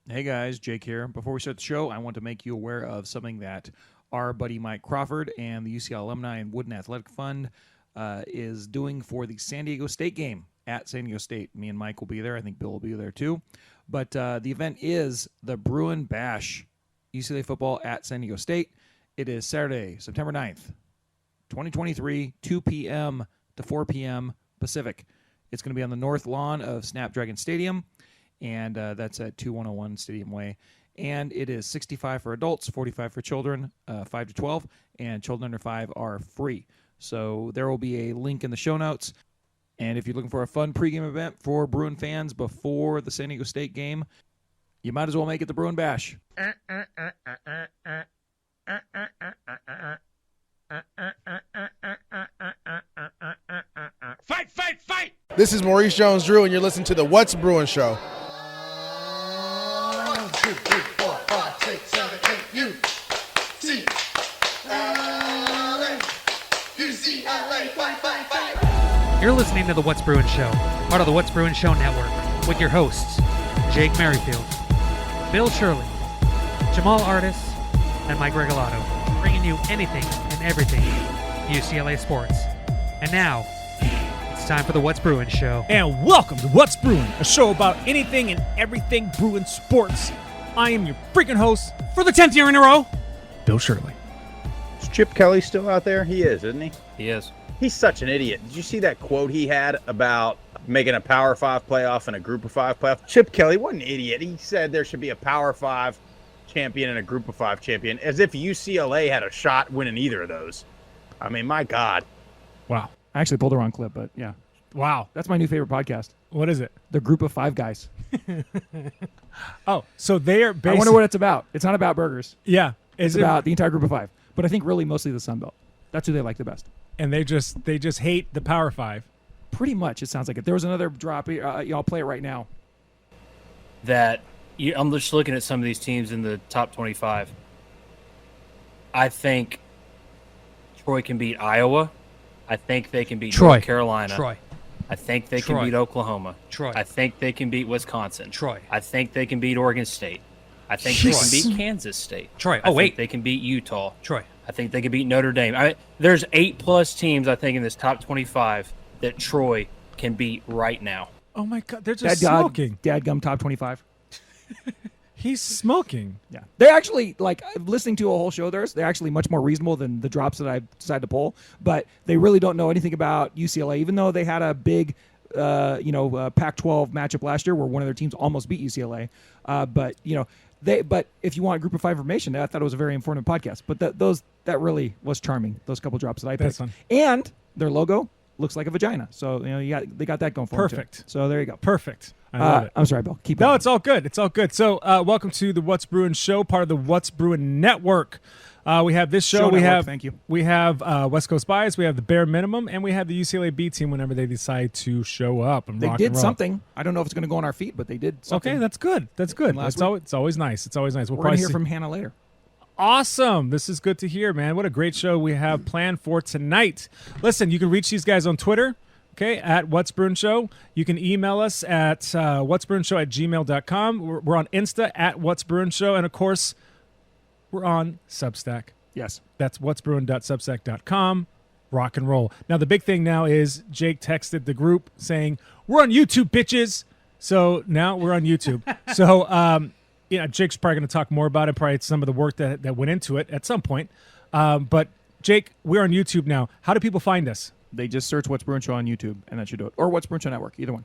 Hey guys, Jake here. Before we start the show, I want to make you aware of something that our buddy Mike Crawford and the UCLA Alumni and Wooden Athletic Fund is doing for the San Diego State game at San Diego State. Me and Mike will be there. I think Bill will be there too. But the event is the Bruin Bash, UCLA football at San Diego State. It is Saturday, September 9th, 2023, 2 p.m. to 4 p.m. Pacific. It's going to be on the north lawn of Snapdragon Stadium, and that's at 2101 Stadium Way. And it is $65 for adults, $45 for children, 5 to 12, and children under 5 are free. So there will be a link in the show notes. And if you're looking for a fun pregame event for Bruin fans before the San Diego State game, you might as well make it the Bruin Bash. Fight, fight, fight! This is Maurice Jones-Drew, and you're listening to the What's Bruin Show. 1, 2, 3, 4, 5, 6, 7, 8, UCLA, fight, fight, fight! You're listening to the What's Bruin Show, part of the What's Bruin Show network, with your hosts, Jake Merrifield, Bill Shirley, Jamaal Artis, and Mike Regalado, bringing you anything and everything UCLA sports. And now, it's time for the What's Bruin Show. And welcome to What's Bruin, a show about anything and everything Bruin sports. I am your freaking host for the 10th year in a row, Bill Shirley. Is Chip Kelly still out there? He is, isn't he? He is. He's such an idiot. Did you see that quote he had about making a Power 5 playoff and a Group of 5 playoff? Chip Kelly, what an idiot. He said there should be a Power 5 champion and a Group of 5 champion, as if UCLA had a shot winning either of those. I mean, my God. Wow. I actually pulled the wrong clip, but yeah. Wow. That's my new favorite podcast. What is it? The Group of 5 Guys. Oh, so they are basically... I wonder what it's about. It's not about burgers. Yeah. It's about the entire Group of 5. But I think really mostly the Sun Belt. That's who they like the best. And they just hate the Power 5. Pretty much, it sounds like it. There was another drop. I'll play it right now. I'm just looking at some of these teams in the top 25. I think Troy can beat Iowa. I think they can beat North Carolina. Troy. I think they can beat Oklahoma. Troy. I think they can beat Wisconsin. Troy. I think they can beat Oregon State. I think they can beat Kansas State. Troy. I think they can beat Utah. Troy. I think they can beat Notre Dame. There's 8+ teams, I think, in this top 25 that Troy can beat right now. Oh, my God. They're just smoking. Dadgum top 25. He's smoking. Yeah. They actually, listening to a whole show theirs, they're actually much more reasonable than the drops that I decided to pull. But they really don't know anything about UCLA, even though they had a big, Pac-12 matchup last year where one of their teams almost beat UCLA. But if you want Group of 5 information, I thought it was a very informative podcast. But that really was charming, those couple drops that I picked. That's fun. And their logo looks like a vagina. So, they got that going for them. Perfect. So there you go. Perfect. I love it. I'm sorry, Bill. Keep No, going. it's all good. It's all good. So welcome to the What's Bruin Show, part of the What's Bruin Network. We have this show. Thank you. We have West Coast Bias. We have the Bare Minimum, and we have the UCLA B team whenever they decide to show up and They rock did and roll. something. I don't know if it's going to go on our feet, but they did something. Okay, that's good. That's good. Last It's always nice. It's always nice. We're going to hear from Hannah later. Awesome. This is good to hear, man. What a great show we have planned for tonight. Listen, you can reach these guys on Twitter, okay, at What's Bruin Show. You can email us at whatsbruinshow@gmail.com. We're on Insta at What's Bruin Show. And, of course, we're on Substack. Yes. That's whatsbruin.substack.com. Rock and roll. Now, the big thing now is Jake texted the group saying, we're on YouTube, bitches. So now we're on YouTube. So, Jake's probably going to talk more about it, probably some of the work that went into it at some point. But, Jake, we're on YouTube now. How do people find us? They just search What's Bruin Show on YouTube, and that should do it. Or What's Bruin Show Network, either one.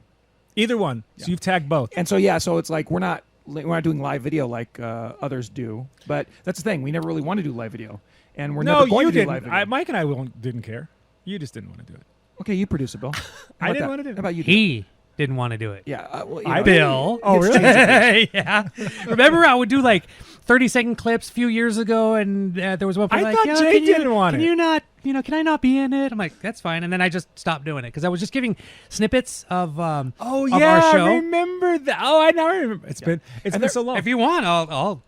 Either one. Yeah. So you've tagged both. And so, so it's like we're not doing live video like others do. But that's the thing. We never really want to do live video. And we're never going to do live video. Mike and I didn't care. You just didn't want to do it. Okay, you produce it, Bill. I didn't want to do it. How about you? He didn't want to do it. Yeah. Bill. Oh, really? Yeah. Remember, I would do 30-second clips a few years ago, and there was one point I like, thought "Yo, Jay can you- didn't want can it." you not, can I not be in it?" I'm like, "That's fine," and then I just stopped doing it because I was just giving snippets of of our show. I remember that. Oh, I now remember. It's been so long. If you want, I'll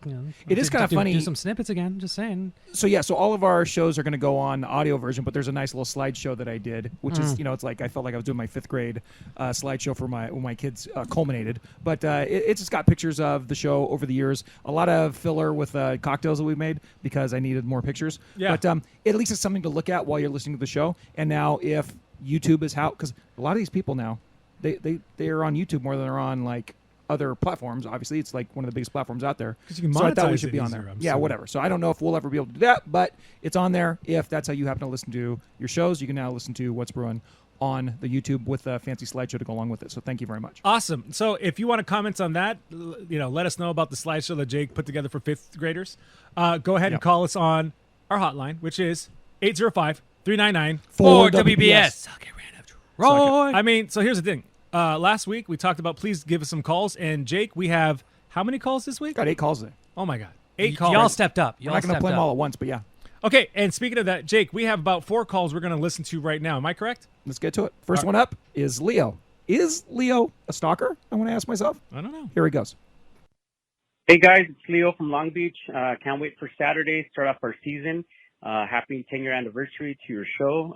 It is kind of funny. do some snippets again. Just saying. So so all of our shows are going to go on the audio version, but there's a nice little slideshow that I did, which is it's like I felt like I was doing my 5th grade slideshow for when my kids culminated. But it's just got pictures of the show over the years, a lot of filler with cocktails that we made because I needed more pictures. Yeah. But at least it's something to look at while you're listening to the show. And now if YouTube is how, because a lot of these people now they are on YouTube more than they're on like other platforms. Obviously, it's like one of the biggest platforms out there. Because you can So I thought we monetize should it be on easier, there. I'm Yeah, assuming. whatever. So I don't know if we'll ever be able to do that, but it's on there. If that's how you happen to listen to your shows, you can now listen to What's Brewing on the YouTube with a fancy slideshow to go along with it. So thank you very much. Awesome. So if you want to comment on that, let us know about the slideshow that Jake put together for 5th graders. Go ahead and call us on our hotline, which is 805-399. For WBS. Suck it, Random Troy. I mean, so here's the thing. Last week we talked about please give us some calls, and Jake, we have how many calls this week? Got 8 calls today. Oh my God, 8 calls. Y'all stepped up. We're not going to play them all at once, but yeah. Okay, and speaking of that, Jake, we have about 4 calls we're going to listen to right now. Am I correct? Let's get to it. First one up is Leo. Is Leo a stalker? I want to ask myself. I don't know. Here he goes. Hey guys, it's Leo from Long Beach. Can't wait for Saturday, start off our season. Happy 10-year anniversary to your show.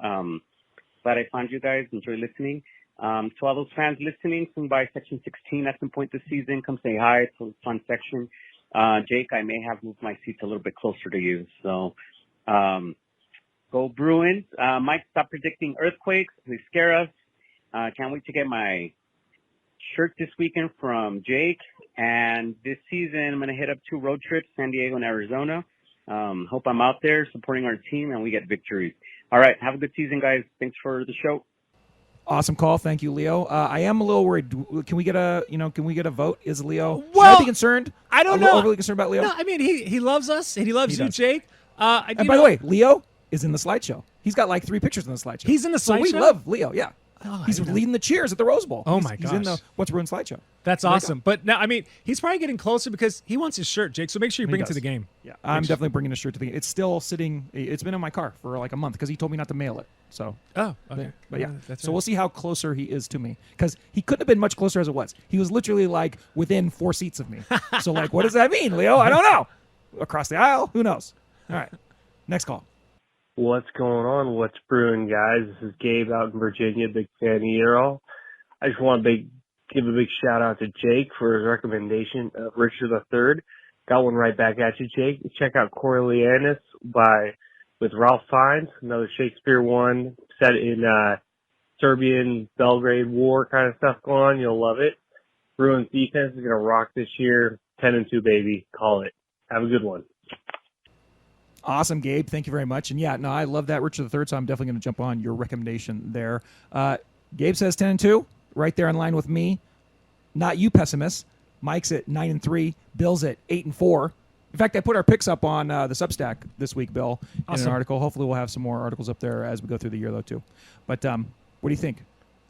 Glad I found you guys. Enjoy listening. To all those fans listening, swing by section 16 at some point this season. Come say hi. It's a fun section. Jake, I may have moved my seats a little bit closer to you. So go Bruins. Mike, stop predicting earthquakes. They scare us. Can't wait to get my shirt this weekend from Jake. And this season, I'm going to hit up 2 road trips, San Diego and Arizona. Hope I'm out there supporting our team and we get victories. All right. Have a good season, guys. Thanks for the show. Awesome call. Thank you, Leo. I am a little worried. Can we get a vote? Is Leo? Should Well, I be concerned? I don't A little know. Overly concerned about Leo? No, I mean he loves us and he loves He you, does. Jake. And by the way, Leo is in the slideshow. He's got like 3 pictures in the slideshow. He's in the So we slideshow? love Leo. Yeah. Oh, I He's didn't know. leading the cheers at the Rose Bowl. Oh, He's- my He's in the gosh. What's Bruin slideshow. That's There you awesome. But now, I mean, he's probably getting closer because he wants his shirt, Jake. So make sure you bring it to does. the game. Yeah, I'm definitely bringing a shirt to the. It's still sitting. It's been in my car for like a month because he told me not to mail it. So, Oh, okay. but yeah. That's So right. we'll see how closer he is to me because he couldn't have been much closer as it was. He was literally like within 4 seats of me. So like, what does that mean, Leo? I don't know. Across the aisle? Who knows? All right. Next call. What's going on? What's brewing, guys? This is Gabe out in Virginia. Big fan of y'all. I just want to give a big shout out to Jake for his recommendation of Richard III. Got one right back at you, Jake. Check out Coriolanus with Ralph Fiennes, another Shakespeare one set in Serbian Belgrade War kind of stuff going on. You'll love it. Bruins defense is gonna rock this year. 10-2, baby. Call it. Have a good one. Awesome, Gabe. Thank you very much. And yeah, no, I love that Richard III, so I'm definitely going to jump on your recommendation there. Gabe says 10-2, right there in line with me. Not you, pessimist. Mike's at 9-3. Bill's at 8-4. In fact, I put our picks up on the Substack this week, Bill, in Awesome. an article. Hopefully, we'll have some more articles up there as we go through the year, though, too. But what do you think?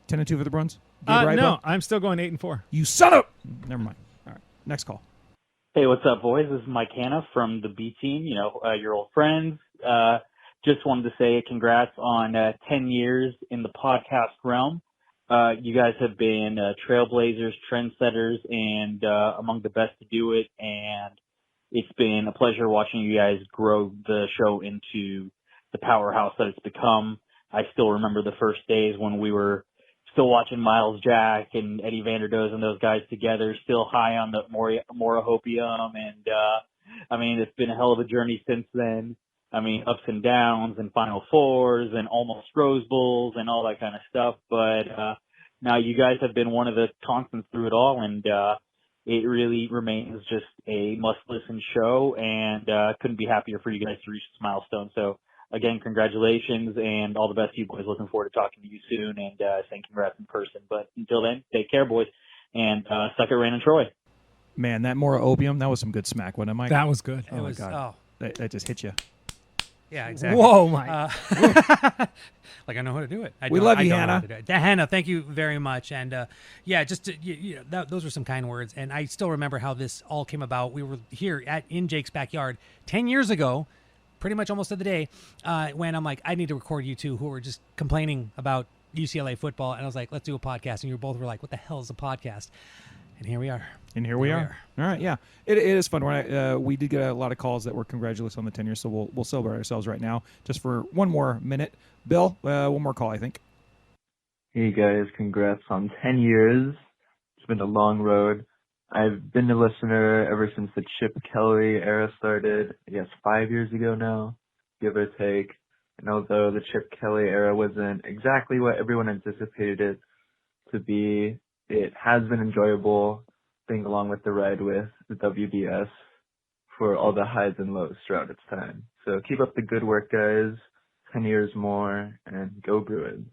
10-2 for the Bruins? Gabe, right, No, Bill? I'm still going 8-4. You son of... Never mind. All right, next call. Hey, what's up, boys? This is Mike Hanna from the B Team, your old friends. Just wanted to say congrats on 10 years in the podcast realm. You guys have been trailblazers, trendsetters, and among the best to do it. And it's been a pleasure watching you guys grow the show into the powerhouse that it's become. I still remember the first days when we were still watching Miles Jack and Eddie Vanderdoes and those guys together, still high on the Morahopium. And, it's been a hell of a journey since then. Ups and downs and Final Fours and almost Rose Bowls and all that kind of stuff. But, now you guys have been one of the constants through it all. And, it really remains just a must-listen show, and couldn't be happier for you guys to reach this milestone. So, again, congratulations, and all the best to you boys. Looking forward to talking to you soon and saying congrats in person. But until then, take care, boys, and suck it, Rain and Troy. Man, that Mora Opium, that was some good smack, wasn't it, Mike? That was good. Oh, my God. That just hit you. Yeah, exactly. Whoa, Mike. Like I know how to do it. We love you, I don't know how Hannah. to do it. Hannah, thank you very much. And yeah, those were some kind words. And I still remember how this all came about. We were here in Jake's backyard 10 years ago, pretty much almost to the day, when I'm like, I need to record you two who were just complaining about UCLA football. And I was like, let's do a podcast. And you both were like, what the hell is a podcast? And here we are. And here we are. All right, yeah. It is fun. We did get a lot of calls that were congratulating us on the 10 years, so we'll celebrate ourselves right now just for one more minute. Bill, one more call, I think. Hey, guys. Congrats on 10 years. It's been a long road. I've been a listener ever since the Chip Kelly era started, I guess 5 years ago now, give or take. And although the Chip Kelly era wasn't exactly what everyone anticipated it to be, it has been enjoyable being along with the ride with the WBS for all the highs and lows throughout its time. So keep up the good work, guys. 10 years more, and go Bruins.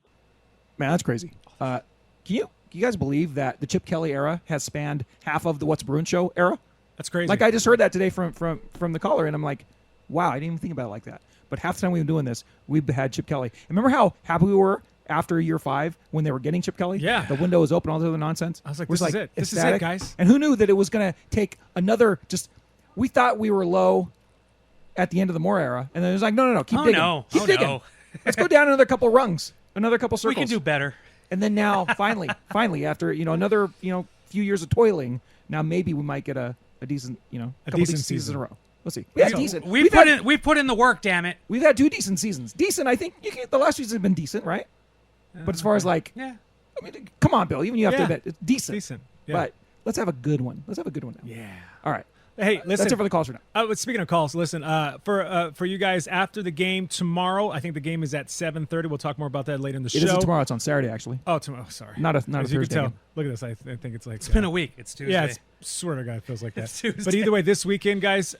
Man, that's crazy. Can you guys believe that the Chip Kelly era has spanned half of the What's Bruin show era? That's crazy. Like, I just heard that today from the caller, and I'm like, wow, I didn't even think about it like that. But half the time we've been doing this, we've had Chip Kelly. And remember how happy we were after year 5 when they were getting Chip Kelly? Yeah. The window was open, all this other nonsense. I was like, We're this is it. This is ecstatic. it, guys. And who knew that it was going to take another we thought we were low at the end of the Moore era. And then it was like, no, keep digging. Keep digging. No. Let's go down another couple rungs, another couple circles. We can do better. And then now, finally, after another few years of toiling, now maybe we might get a decent couple decent seasons season in a row. Let's see. We had decent. We put in the work. Damn it. We've had 2 decent seasons. Decent, I think. The last season has been decent, right? But as far as I mean, come on, Bill. Even you have to admit it's decent. Decent. Yeah. But let's have a good one. Let's have a good one now. Yeah. All right. Hey, listen. That's it for the calls for now. Speaking of calls, listen. For you guys after the game tomorrow, I think the game is at 7:30. We'll talk more about that later in the show. It isn't tomorrow. It's on Saturday, actually. Oh, tomorrow. Sorry. Not a As you can Thursday tell. game. Look at this. I think it's like It's been a week. It's Tuesday. Yeah, it's, swear to God, it feels like that. It's Tuesday. But either way, this weekend, guys,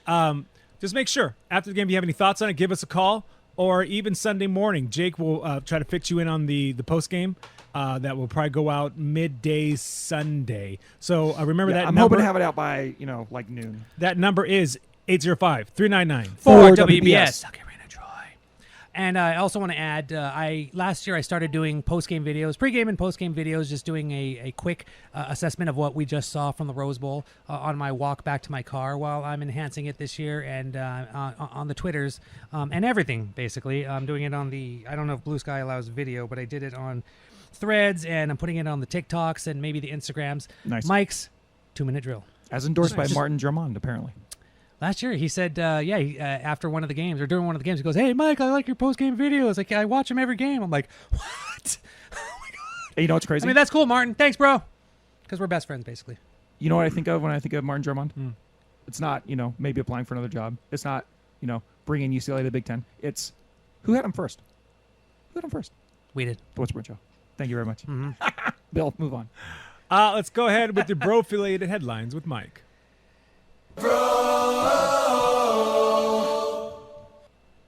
just make sure after the game, if you have any thoughts on it, give us a call, or even Sunday morning. Jake will try to fit you in on the post game. That will probably go out midday Sunday. So remember that I'm number. hoping to have it out by like noon. That number is 805-399. For WBS. Okay, Raina Troy. And I also want to add, last year I started doing post-game videos, pre-game and post-game videos, just doing a quick assessment of what we just saw from the Rose Bowl on my walk back to my car while I'm enhancing it this year and on the Twitters and everything, basically. I'm doing it on I don't know if Blue Sky allows video, but I did it on Threads, and I'm putting it on the TikToks and maybe the Instagrams. Nice. Mike's 2-minute drill. As endorsed by Martin Drummond, apparently. Last year, he said, after one of the games, or during one of the games, he goes, "Hey, Mike, I like your post-game videos. Like, I watch them every game." I'm like, what? Oh, my God. Hey, you know what's crazy? I mean, that's cool, Martin. Thanks, bro. Because we're best friends, basically. You know what I think of when I think of Martin Drummond? It's not, maybe applying for another job. It's not, bringing UCLA to the Big Ten. It's who had him first? Who had him first? We did. The What's Bruin Show. Thank you very much. Mm-hmm. Bill, move on. Let's go ahead with the BRO-filiated Headlines with Mike.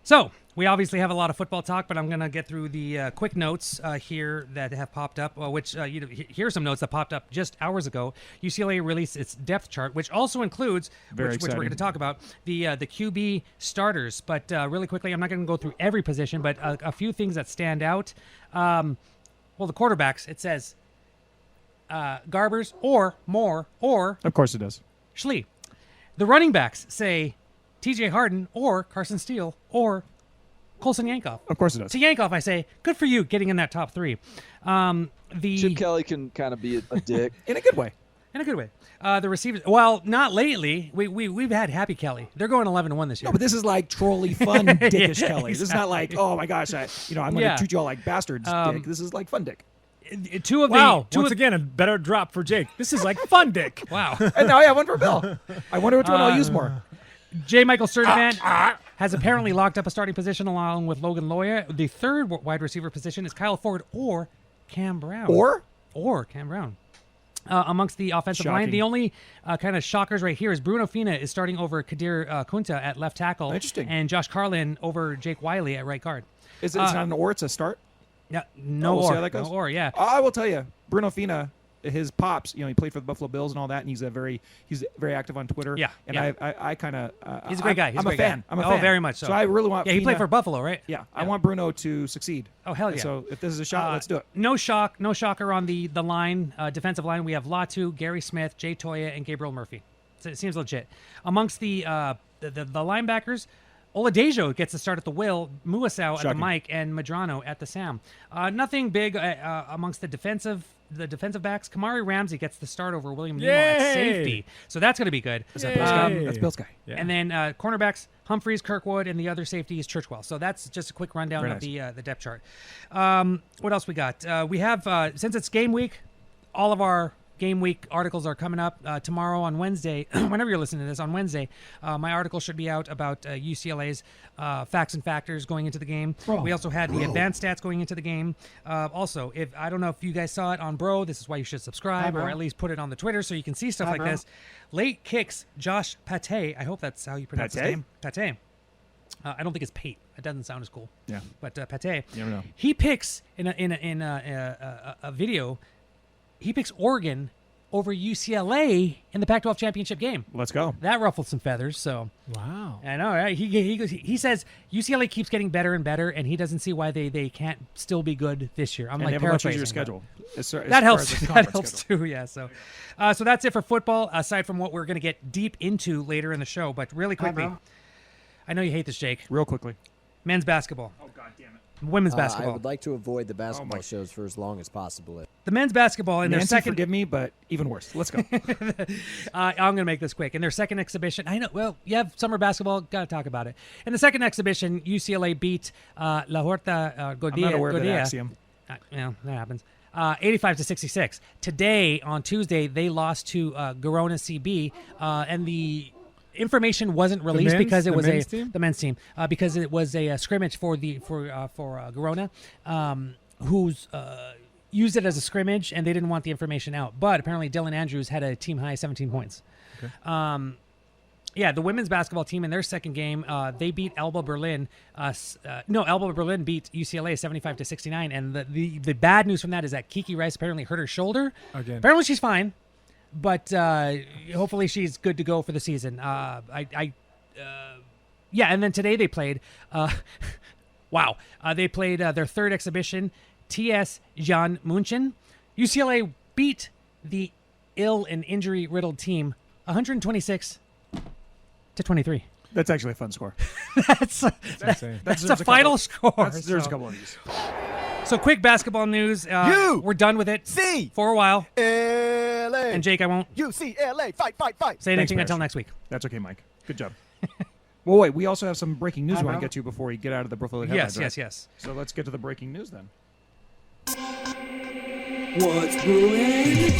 So, we obviously have a lot of football talk, but I'm going to get through the quick notes here that have popped up, here's some notes that popped up just hours ago. UCLA released its depth chart, which also includes, which we're going to talk about, the QB starters. But really quickly, I'm not going to go through every position, but a few things that stand out. Well, the quarterbacks, it says Garbers or Moore or... Of course it does. Schlee. The running backs say TJ Harden or Carson Steele or Colson Yankoff. Of course it does. To Yankoff, I say, good for you getting in that top 3. Chip Kelly can kind of be a dick. In a good way. In a good way. The receivers, well, not lately. We've had Happy Kelly. They're going 11-1 this year. No, but this is like trolley fun dickish Yeah, Kelly. This is not like, oh my gosh, I'm going to treat you all like bastards, dick. This is like fun dick. Once again, a better drop for Jake. This is like fun dick. Wow. And now I have one for Bill. I wonder which one I'll use more. J. Michael Sturdivant has apparently locked up a starting position along with Logan Loya. The third wide receiver position is Kyle Ford or Cam Brown. Or Cam Brown. Amongst the offensive line, the only kind of shockers right here is Bruno Fina is starting over Kadir Kunta at left tackle. Interesting. And Josh Carlin over Jake Wiley at right guard. It's not an or, it's a start? Yeah, no we'll see or. how that goes. No or, yeah. I will tell you, Bruno Fina his pops, he played for the Buffalo Bills and all that, and he's very active on Twitter. Yeah, and yeah. I kind of he's a great guy. I'm a fan. I'm a fan. very much so. So I really want. Yeah, he Fina- played for Buffalo, right? Yeah, I want Bruno to succeed. Oh hell And yeah! so if this is a shot, let's do it. No shocker on the line, defensive line. We have Latu, Gary Smith, Jay Toya, and Gabriel Murphy. So it seems legit. Amongst the linebackers, Oladejo gets to start at the wheel, Muasau at the Shocking. Mike, and Madrano at the Sam. Nothing big amongst the defensive backs. Kamari Ramsey gets the start over William Nemo at Yay! safety, so that's going to be good. Is that Bill's guy? Yay. That's Bill's guy. Yeah. And then cornerbacks, Humphreys, Kirkwood, and the other safety is Churchwell. So that's just a quick rundown Very of the depth chart. What else we got? We have, since it's game week, all of our game week articles are coming up tomorrow on Wednesday. Whenever you're listening to this, on Wednesday, my article should be out about UCLA's facts and factors going into the game. We also had the advanced stats going into the game. Also, if I don't know if you guys saw it on Bro, this is why you should subscribe or at least put it on the Twitter so you can see stuff like this. Late kicks, Josh Pate. I hope that's how you pronounce his Pate? name. Pate. I don't think it's Pate. It doesn't sound as cool. Yeah. But Pate. You never know. He picks in a video. He picks Oregon over UCLA in the Pac-12 championship game. Let's go. That ruffled some feathers. So Wow. I know, right? He says UCLA keeps getting better and better, and he doesn't see why they can't still be good this year. I'm And like they have a much paraphrasing. easier but schedule. As far That as helps. the That conference helps schedule. too. Yeah. So that's it for football. Aside from what we're going to get deep into later in the show, but really quickly, I know you hate this, Jake. Real quickly. Men's basketball. Oh God damn it. Women's I basketball. would like to avoid the basketball shows for as long as possible. The men's basketball in their Nancy, second. forgive me, but even worse. Let's go. I'm going to make this quick. In their second exhibition, I know. Well, you have summer basketball. Got to talk about it. In the second exhibition, UCLA beat La Horta Godia. I'm not aware of that Godia. axiom. That happens. 85-66. Today, on Tuesday, they lost to Garona CB, and the information wasn't released men's- because it the was men's team? the men's team because it was a scrimmage for Garona, who's used it as a scrimmage, and they didn't want the information out. But apparently, Dylan Andrews had a team high 17 points. Okay. Yeah, the women's basketball team in their second game, they beat Alba Berlin. Alba Berlin beat UCLA 75-69, and the bad news from that is that Kiki Rice apparently hurt her shoulder. Again. Apparently, she's fine, but hopefully she's good to go for the season. Yeah, and then today they played. They played their third exhibition. TS Jan Munchen. UCLA beat the ill and injury-riddled team 126-23. That's actually a fun score. That's insane. That's a final score. There's a couple of these. So quick basketball news. We're done with it for a while. LA. And Jake, I won't UCLA, fight. say anything Thanks, until Maris. next week. That's okay, Mike. Good job. Well, wait. We also have some breaking news we want to get to before we get out of the BRO-filiated Headlines. Yes. Right? So let's get to the breaking news then. What's brewing?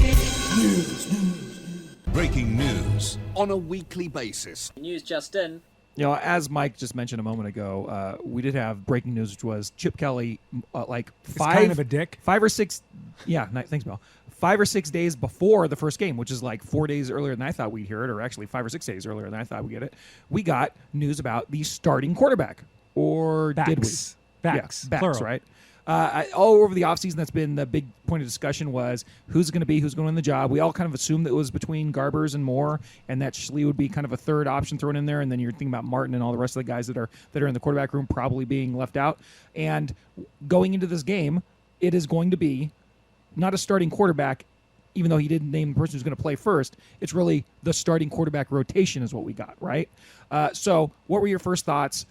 Breaking news. On a weekly basis. News just in. As Mike just mentioned a moment ago, we did have breaking news, which was Chip Kelly, kind of a dick. 5 or 6. Yeah, thanks, Bill. 5 or 6 days before the first game, which is like 4 days earlier than I thought we'd hear it, or actually 5 or 6 days earlier than I thought we'd get it. We got news about the starting quarterback, or did we? Backs. Backs, Plural. right? All over the offseason, that's been the big point of discussion was who's going to win the job. We all kind of assumed that it was between Garbers and Moore, and that Schley would be kind of a third option thrown in there, and then you're thinking about Martin and all the rest of the guys that are in the quarterback room probably being left out. And going into this game, it is going to be not a starting quarterback, even though he didn't name the person who's going to play first. It's really the starting quarterback rotation is what we got, right? So what were your first thoughts?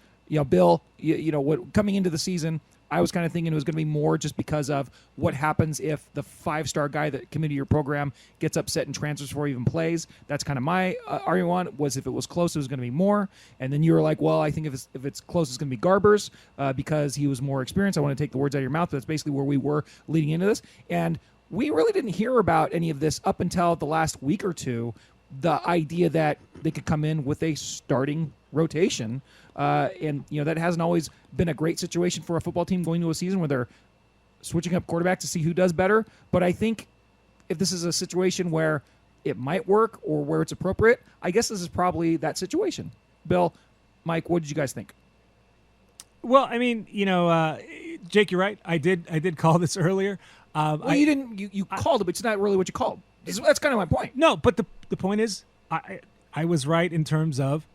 Bill, what coming into the season, I was kind of thinking it was going to be more just because of what happens if the 5-star guy that committed to your program gets upset and transfers before he even plays. That's kind of my argument on it, was if it was close, it was going to be more. And then you were like, well, I think if it's close, it's going to be Garbers because he was more experienced. I want to take the words out of your mouth, but that's basically where we were leading into this. And we really didn't hear about any of this up until the last week or two, the idea that they could come in with a starting rotation. And that hasn't always been a great situation for a football team going into a season where they're switching up quarterback to see who does better. But I think if this is a situation where it might work or where it's appropriate, I guess this is probably that situation. Bill, Mike, what did you guys think? Well, I mean, Jake, you're right. I did call this earlier. Well, you didn't. You called it, but it's not really what you called. That's kind of my point. No, but the point is, I was right in terms of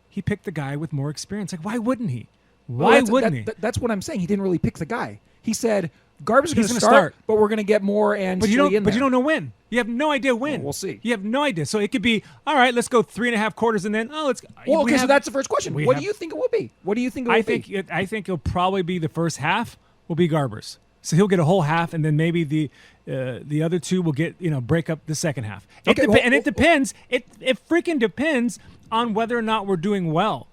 he picked the guy with more experience. Like, why wouldn't he? Why wouldn't he? That's what I'm saying. He didn't really pick the guy. He said Garber's going to gonna start, but we're going to get more and but you Schley don't. in But there. you don't know when. You have no idea when. Well, we'll see. You have no idea. So it could be all right. Let's go 3.5 quarters, and then let's. Well, we okay, so have- that's the first question. we What have- do you think it will be? What do you think it will be? I think it'll probably be the first half will be Garber's. So he'll get a whole half, and then maybe the other two will get break up the second half. It depends. It freaking depends on whether or not we're doing well.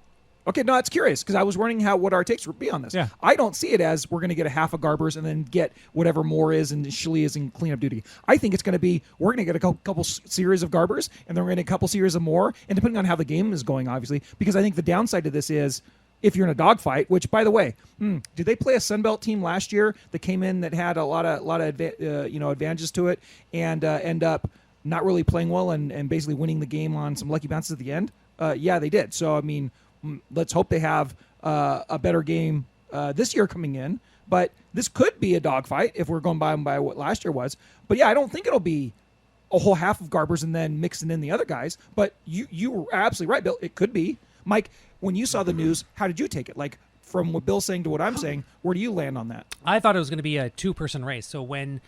Okay, no, it's curious because I was wondering what our takes would be on this. Yeah. I don't see it as we're going to get a half of Garber's and then get whatever more is and Schley is in cleanup duty. I think it's going to be we're going to get a couple series of Garber's and then we're going to get a couple series of more, and depending on how the game is going, obviously, because I think the downside to this is if you're in a dogfight, which, by the way, did they play a Sunbelt team last year that came in that had a lot of advantages to it and end up not really playing well and basically winning the game on some lucky bounces at the end? Yeah, they did. So, I mean, let's hope they have a better game this year coming in. But this could be a dogfight if we're going by what last year was. But, yeah, I don't think it'll be a whole half of Garber's and then mixing in the other guys. But you were absolutely right, Bill. It could be. Mike, when you saw the news, how did you take it? Like, from what Bill's saying to what I'm saying, where do you land on that? I thought it was going to be a 2-person race. So when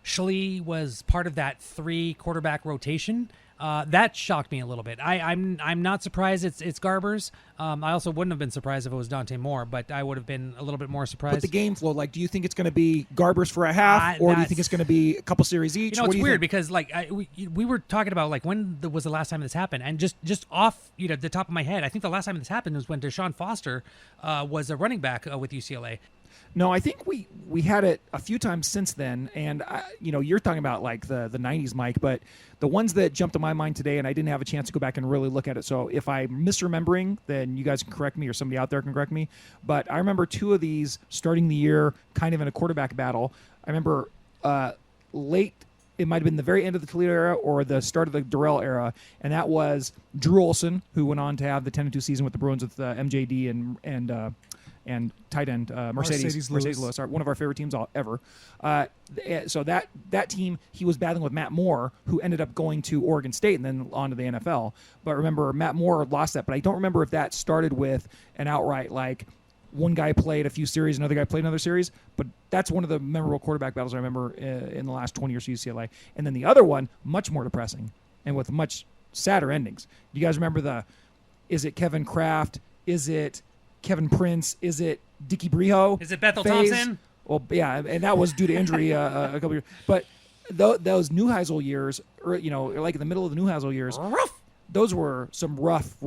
Schley was part of that 3-quarterback rotation, that shocked me a little bit. I'm not surprised it's Garber's. I also wouldn't have been surprised if it was Dante Moore, but I would have been a little bit more surprised. But the game flow, like, do you think it's going to be Garber's for a half, or do you think it's going to be a couple series each? It's weird because we were talking about when was the last time this happened, and just off the top of my head, I think the last time this happened was when Deshaun Foster was a running back with UCLA. No, I think we had it a few times since then, and you're talking about like the 90s, Mike, but the ones that jumped to my mind today, and I didn't have a chance to go back and really look at it, so if I'm misremembering, then you guys can correct me or somebody out there can correct me, but I remember 2 of these starting the year kind of in a quarterback battle. I remember late, it might have been the very end of the Toledo era or the start of the Durrell era, and that was Drew Olson, who went on to have the 10-2 season with the Bruins with MJD and tight end Mercedes Lewis, one of our favorite teams ever. So that team, he was battling with Matt Moore, who ended up going to Oregon State and then on to the NFL. But remember, Matt Moore lost that. But I don't remember if that started with an outright, like, one guy played a few series, another guy played another series. But that's one of the memorable quarterback battles I remember in the last 20 years of UCLA. And then the other one, much more depressing and with much sadder endings. Do you guys remember is it Kevin Kraft? Is it Kevin Prince? Is it Dickie Briho? Is it Bethel phase? Thompson? Well, yeah, and that was due to injury a couple years. But those Neuheisel years, or like in the middle of the Neuheisel years, those were some rough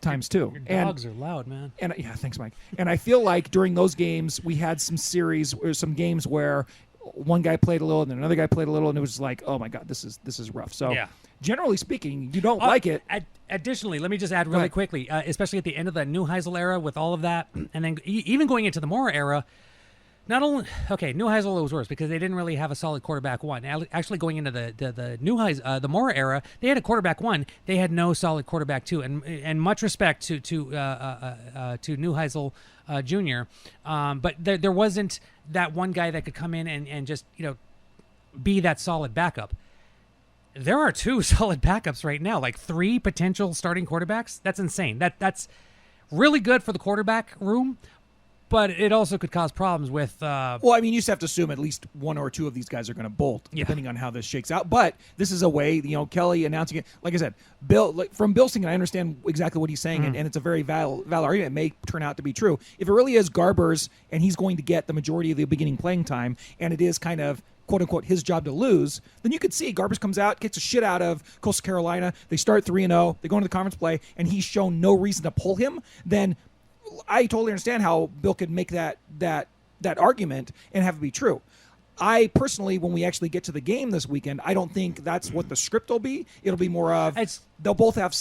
times too. Your dogs are loud, man. And yeah, thanks, Mike. And I feel like during those games, we had some series or some games where one guy played a little and then another guy played a little, and it was like, oh my God, this is rough. So yeah. Generally speaking, you don't like it. Additionally, let me just add really quickly, especially at the end of the Neuheisel era with all of that, and then even going into the Moore era, Neuheisel was worse because they didn't really have a solid quarterback one. Actually, going into the Moore era, they had a quarterback one. They had no solid quarterback two, and much respect to Neuheisel Jr. But there wasn't that one guy that could come in and just be that solid backup. There are 2 solid backups right now, like 3 potential starting quarterbacks. That's insane. That's really good for the quarterback room, but it also could cause problems with. Well, I mean, you just have to assume at least 1 or 2 of these guys are going to bolt, depending on how this shakes out. But this is a way, Kelly announcing it. Like I said, from Bill's thinking, I understand exactly what he's saying, and it's a very valid argument. It may turn out to be true. If it really is Garber's and he's going to get the majority of the beginning playing time, and it is kind of quote-unquote his job to lose, then you could see Garber's comes out, kicks the shit out of Coastal Carolina. They start 3-0. They go into the conference play, and he's shown no reason to pull him. Then I totally understand how Bill could make that argument and have it be true. I personally, when we actually get to the game this weekend, I don't think that's what the script will be. It'll be more of they'll both have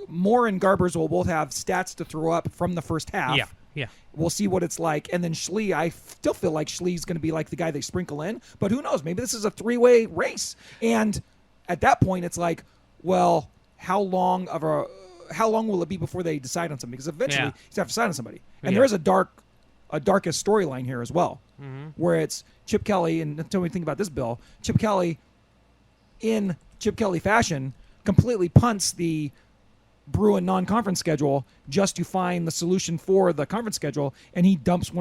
Moore and Garber's will both have stats to throw up from the first half. Yeah. We'll see what it's like. And then Schley, I still feel like Schley's going to be like the guy they sprinkle in. But who knows? Maybe this is a 3-way race. And at that point, it's like, well, how long will it be before they decide on something? Because eventually you have to decide on somebody. And there is a dark a darkest storyline here as well, where it's Chip Kelly, and until we think about this, Bill, Chip Kelly, in Chip Kelly fashion, completely punts the Bruin non-conference schedule just to find the solution for the conference schedule, and he dumps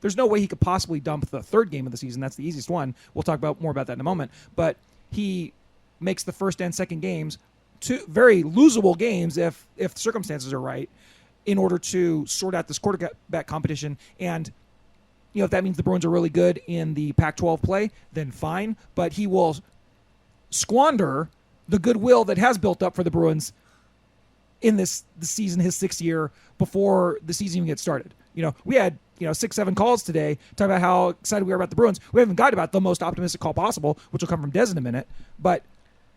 there's no way he could possibly dump the third game of the season. That's the easiest one. We'll talk more about that in a moment. But he makes the first and second games two very losable games if the circumstances are right, in order to sort out this quarterback competition. And if that means the Bruins are really good in the Pac-12 play, then fine. But he will squander the goodwill that has built up for the Bruins in the season, his 6th year, before the season even gets started. We had 6-7 calls today talking about how excited we are about the Bruins. We haven't got about the most optimistic call possible, which will come from Des in a minute. But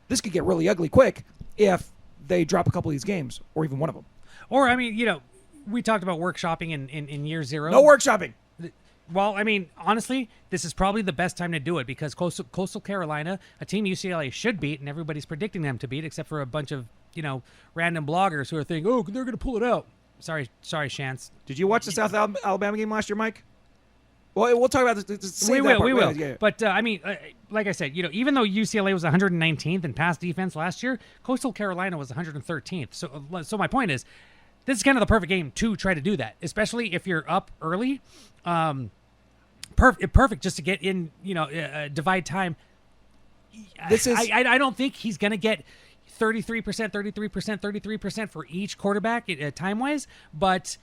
this could get really ugly quick if they drop a couple of these games, or even one of them. Or, I mean, we talked about workshopping in year 0. No workshopping. Well, I mean, honestly, this is probably the best time to do it, because Coastal Carolina, a team UCLA should beat, and everybody's predicting them to beat, except for a bunch of, random bloggers who are thinking, oh, they're going to pull it out. Sorry, Shantz. Did you watch the South Alabama game last year, Mike? Well, we'll talk about this. We will. Yeah. But, I mean, like I said, even though UCLA was 119th in pass defense last year, Coastal Carolina was 113th. So my point is, this is kind of the perfect game to try to do that, especially if you're up early. Perfect just to get in, divide time. I don't think he's going to get 33% for each quarterback time-wise, but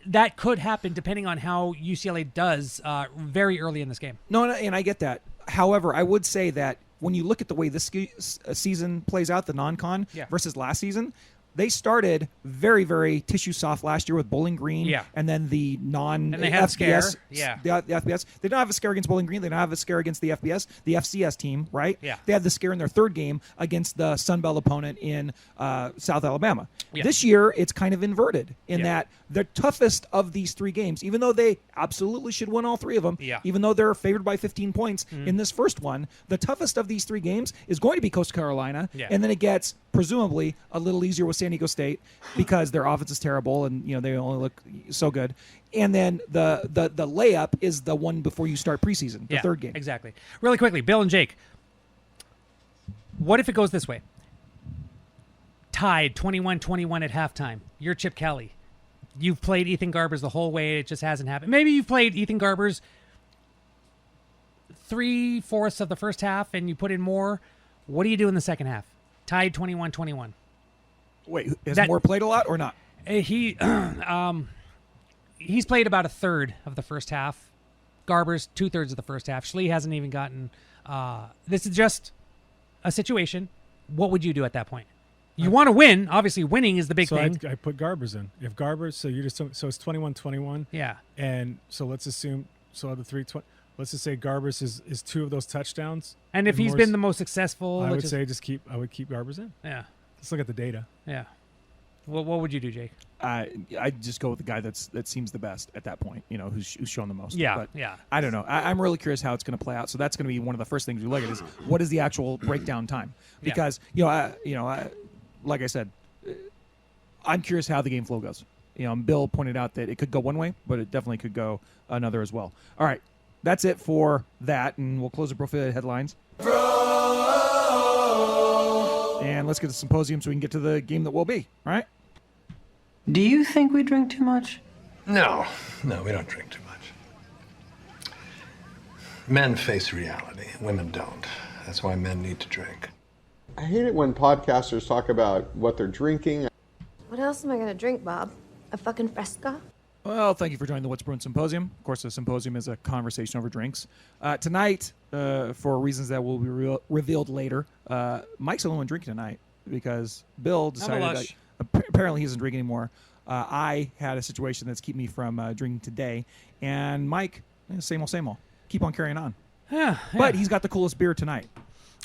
that could happen depending on how UCLA does very early in this game. No, and I get that. However, I would say that when you look at the way this season plays out, the non-con versus last season, they started very, very tissue soft last year with Bowling Green, and then the and they had FBS. the FBS. They don't have a scare against Bowling Green. They don't have a scare against the FCS team, right? Yeah. They had the scare in their third game against the Sun Belt opponent in South Alabama. Yeah. This year, it's kind of inverted in that the toughest of these 3 games, even though they absolutely should win all 3 of them, even though they're favored by 15 points in this first one, the toughest of these 3 games is going to be Coastal Carolina, and then it gets presumably a little easier with San Diego State because their offense is terrible and they only look so good. And then the layup is the one before you start preseason, the third game. Exactly. Really quickly, Bill and Jake, what if it goes this way? Tied 21-21 at halftime. You're Chip Kelly. You've played Ethan Garbers the whole way. It just hasn't happened. Maybe you've played Ethan Garbers 3/4 of the first half and you put in more. What do you do in the second half? Tied 21-21. Wait, has Moore played a lot or not? He's played about 1/3 of the first half. Garbers 2/3 of the first half. Schlee hasn't even gotten. This is just a situation. What would you do at that point? You want to win. Obviously, winning is the big thing. I put Garbers in. If Garbers, so it's 21-21. Yeah. And so let's assume of the 3-20. Let's just say Garbers is 2 of those touchdowns. And if he's been the most successful, I would keep Garbers in. Yeah. Let's look at the data. Yeah. Well, what would you do, Jake? I'd just go with the guy that seems the best at that point. Who's shown the most. Yeah. But yeah. I don't know. I'm really curious how it's going to play out. So that's going to be one of the first things we look at is what is the actual breakdown time? Because like I said, I'm curious how the game flow goes. Bill pointed out that it could go one way, but it definitely could go another as well. All right. That's it for that, and we'll close the BRO-filiated Headlines. And let's get to the Symposium so we can get to the game that will be, all right? Do you think we drink too much? No, we don't drink too much. Men face reality, women don't. That's why men need to drink. I hate it when podcasters talk about what they're drinking. What else am I going to drink, Bob? A fucking Fresca? Well, thank you for joining the What's Bruin Symposium. Of course, the Symposium is a conversation over drinks. Tonight, for reasons that will be revealed later, Mike's the only one drinking tonight because Bill decided that apparently he doesn't drink anymore. I had a situation that's keeping me from drinking today. And Mike, same old. Keep on carrying on. Yeah. But he's got the coolest beer tonight.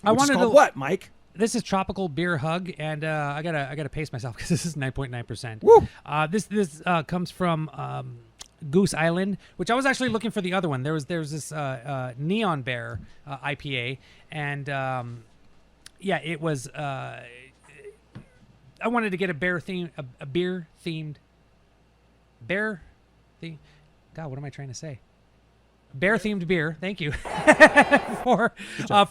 I wanted to what, Mike? This is Tropical Beer Hug, and I gotta pace myself because this is 9.9%. Woo! This comes from Goose Island, which I was actually looking for the other one. There's this Neon Bear IPA, and it was. I wanted to get a beer themed. God, what am I trying to say? Bear-themed beer. Thank you for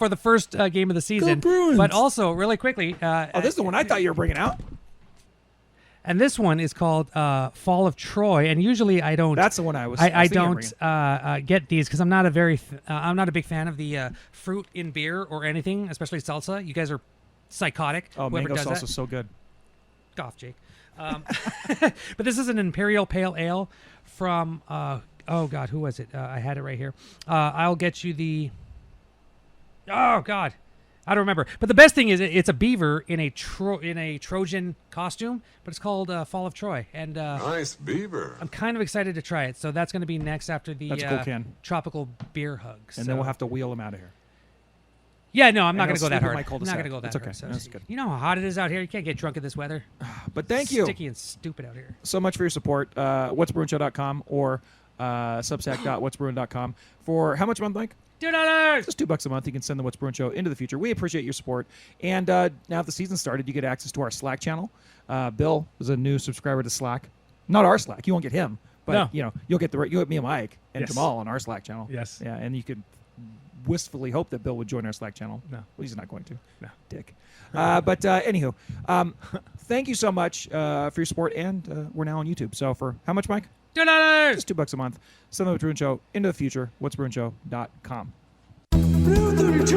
the first game of the season. Bruins. But also, really quickly, this is the one I thought you were bringing out. And this one is called Fall of Troy. And usually I don't. That's the one I was. I don't get these because I'm not I'm not a big fan of the fruit in beer or anything, especially salsa. You guys are psychotic. Oh, whoever mango does salsa that. is so good. Off, Jake. But this is an Imperial Pale Ale from. Oh God, who was it? I had it right here. I'll get you the. Oh God, I don't remember. But the best thing is it's a beaver in a Trojan costume, but it's called Fall of Troy, and Nice beaver. I'm kind of excited to try it. So that's going to be next after the That's a cool can. tropical beer hugs. And then we'll have to wheel them out of here. Yeah, no, I'm not And going to go I'll that sleep in hard. my I'm not cul-de-sac. going to go that It's okay. hard. So That's good. You know how hot it is out here. You can't get drunk in this weather. But thank you. Sticky and stupid out here. So much for your support. What'sBruinShow.com or Substack.what'sbruin.com. For how much a month, Mike? $2. Just $2 a month. You can send the What's Bruin Show into the future. We appreciate your support. And now that the season started, you get access to our Slack channel. Bill is a new subscriber to Slack. Not our Slack. You won't get him. But No. you'll get me and Mike and Yes. Jamaal on our Slack channel. Yes. Yeah, and you could wistfully hope that Bill would join our Slack channel. No. Well, he's not going to. No. Dick. Anywho, thank you so much for your support, and we're now on YouTube. So for how much, Mike? $2. Just $2 a month. Send the Bruin Show into the future. What'sBruinShow.com. Blue 32,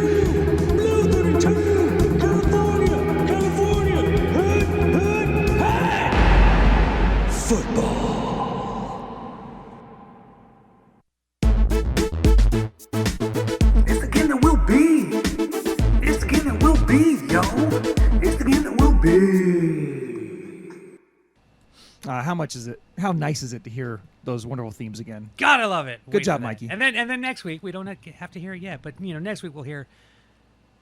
Blue 32, California, California, hey! Football. It's the game that will be. It's the game that will be, yo. It's the game that will be. How nice is it to hear those wonderful themes again? God, I love it. Good Wait job, for that. Mikey. And then next week we don't have to hear it yet, but next week we'll hear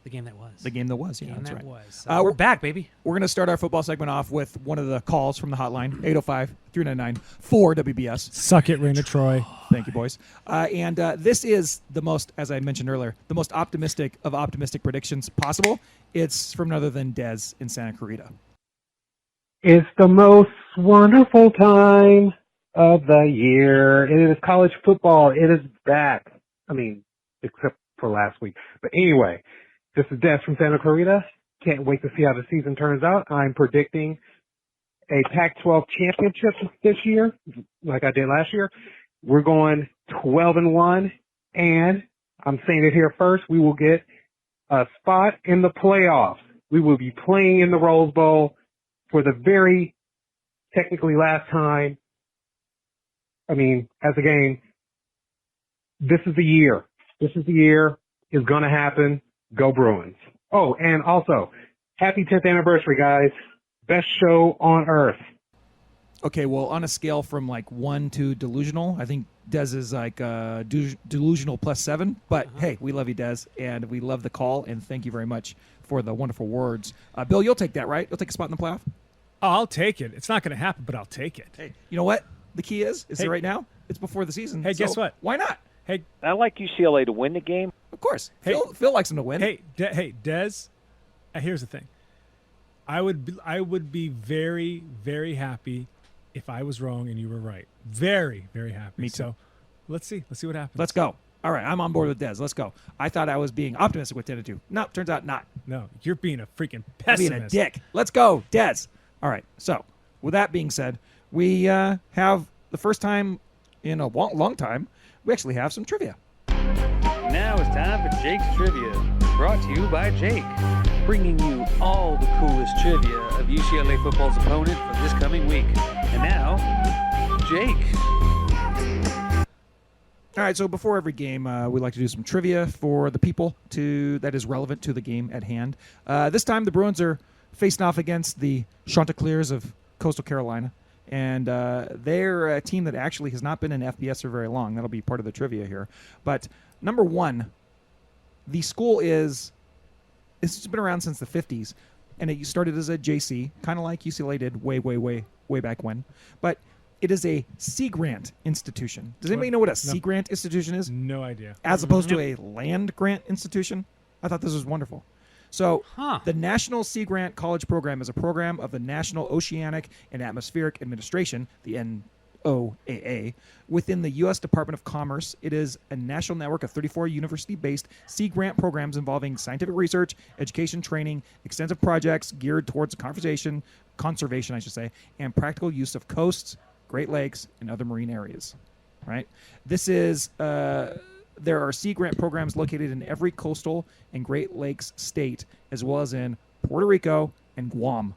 the game that was. The game that was, yeah, Game that's that right. was. We're back, baby. We're going to start our football segment off with one of the calls from the hotline, 805-399-4WBS. Suck it, Raina Troy. Thank you, boys. And this is the most, as I mentioned earlier, the most optimistic of optimistic predictions possible. It's from none other than Dez in Santa Clarita. It's the most wonderful time of the year. It is college football. It is back. I mean, except for last week. But anyway, this is Des from Santa Clarita. Can't wait to see how the season turns out. I'm predicting a Pac-12 championship this year, like I did last year. We're going 12-1, and I'm saying it here first, we will get a spot in the playoffs. We will be playing in the Rose Bowl for the very technically last time. I mean, as a game, this is the year. This is the year. It's going to happen. Go Bruins. Oh, and also, happy 10th anniversary, guys. Best show on earth. Okay, well, on a scale from like 1 to delusional, I think Dez is like delusional +7. But hey, we love you, Dez, and we love the call, and thank you very much for the wonderful words. Bill, you'll take that, right? You'll take a spot in the playoff? Oh, I'll take it. It's not going to happen, but I'll take it. Hey, you know what? The key is Hey. right now, it's before the season. Hey, so guess what? Why not? Hey, I like UCLA to win the game. Of course. Hey. Phil likes him to win. Hey, Dez. Here's the thing. I would be very, very happy if I was wrong and you were right. Very, very happy. Me too. So let's see. Let's see what happens. Let's go. All right, I'm on board with Dez. Let's go. I thought I was being optimistic with 10-2. No, turns out not. No, you're being a freaking I'm pessimist. being a dick. Let's go, Dez. All right, so with that being said, we have the first time in a long time, we actually have some trivia. Now it's time for Jake's Trivia, brought to you by Jake, bringing you all the coolest trivia of UCLA football's opponent for this coming week. And now, Jake. All right, so before every game, we like to do some trivia for the people that is relevant to the game at hand. This time, the Bruins are facing off against the Chanticleers of Coastal Carolina, and they're a team that actually has not been in FBS for very long. That'll be part of the trivia here. But number one, the school it's been around since the 50s, and it started as a JC, kind of like UCLA did way back when. But it is a Sea Grant institution. Does anybody know what a Sea Grant institution is? No idea. As opposed to a land grant institution? I thought this was wonderful. So the National Sea Grant College Program is a program of the National Oceanic and Atmospheric Administration, the NOAA, within the U.S. Department of Commerce. It is a national network of 34 university-based Sea Grant programs involving scientific research, education, training, extensive projects geared towards conservation, I should say, and practical use of coasts, Great Lakes, and other marine areas. Right? This is there are Sea Grant programs located in every coastal and Great Lakes state, as well as in Puerto Rico and Guam.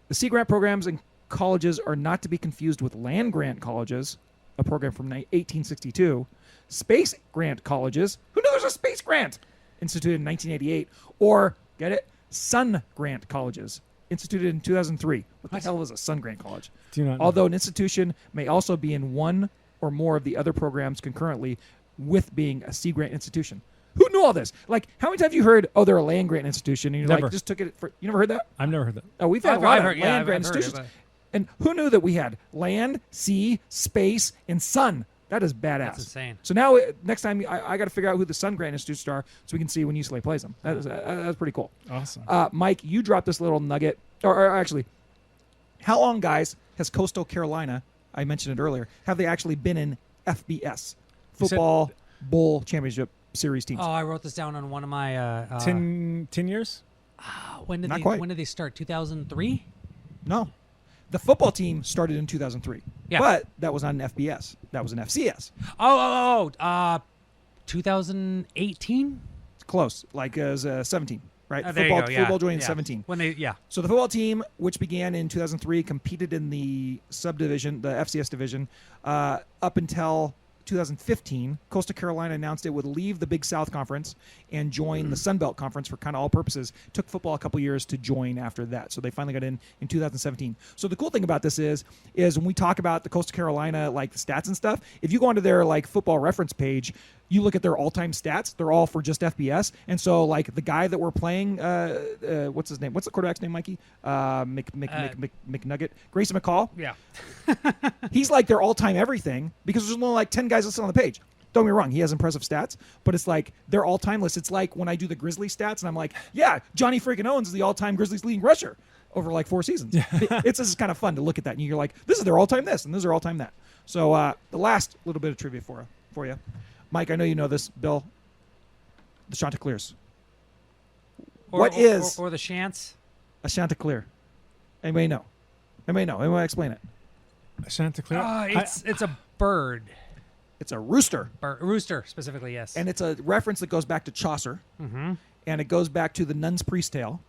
The Sea Grant programs and colleges are not to be confused with land grant colleges, a program from 1862, space grant colleges. Who knew there's a space grant? Instituted in 1988, or get it, sun grant colleges, instituted in 2003. What the hell is a sun grant college? Do you not know? Although an institution may also be in one or more of the other programs concurrently with being a Sea Grant institution. Who knew all this? Like, how many times have you heard, oh, they're a land grant institution, and you're Never. like, just took it for, you never heard that? I've never heard that. Oh, we've had I've a lot of heard- yeah, land I've grant heard it, institutions. And who knew that we had land, sea, space, and sun? That is badass. That's insane. So now, next time, I got to figure out who the Sun Grant institutions are so we can see when UCLA plays them. That's pretty cool. Awesome. Mike, you dropped this little nugget. Or actually, how long, guys, has Coastal Carolina, I mentioned it earlier, have they actually been in FBS, You said- Football Bowl Championship Series teams? Oh, I wrote this down on one of my. 10 years? When did Not they? quite. When did they start? 2003. No. The football team started in 2003. Yeah. But that was not an FBS. That was an FCS. 2018. Close. Like as 17, right? There you go, yeah. Football joined in Yeah. 17. When they, yeah. So the football team, which began in 2003, competed in the subdivision, the FCS division, up until 2015. Coastal Carolina announced it would leave the Big South Conference and join the Sun Belt Conference for kind of all purposes. Took football a couple years to join after that, so they finally got in 2017. So the cool thing about this is when we talk about the Coastal Carolina like the stats and stuff, if you go onto their like football reference page, you look at their all-time stats, they're all for just FBS. And so like the guy that we're playing, what's his name? What's the quarterback's name, Mikey? McNugget. Grayson McCall. Yeah. He's like their all-time everything because there's only like 10 guys listed on the page. Don't get me wrong, he has impressive stats, but it's like their all-time list. It's like when I do the Grizzlies stats and I'm like, yeah, Johnny freaking Owens is the all-time Grizzlies leading rusher over like 4 seasons. It's just kind of fun to look at that and you're like, this is their all-time this and this is their all-time that. So the last little bit of trivia for you. Mike, I know you know this. Bill, the Chanticleers. What is or the Chants? a Chanticleer? Anybody know? Anybody explain it? A Chanticleer? It's a bird. It's a rooster. Rooster, specifically, yes. And it's a reference that goes back to Chaucer. Mm-hmm. And it goes back to the Nun's Priest Tale.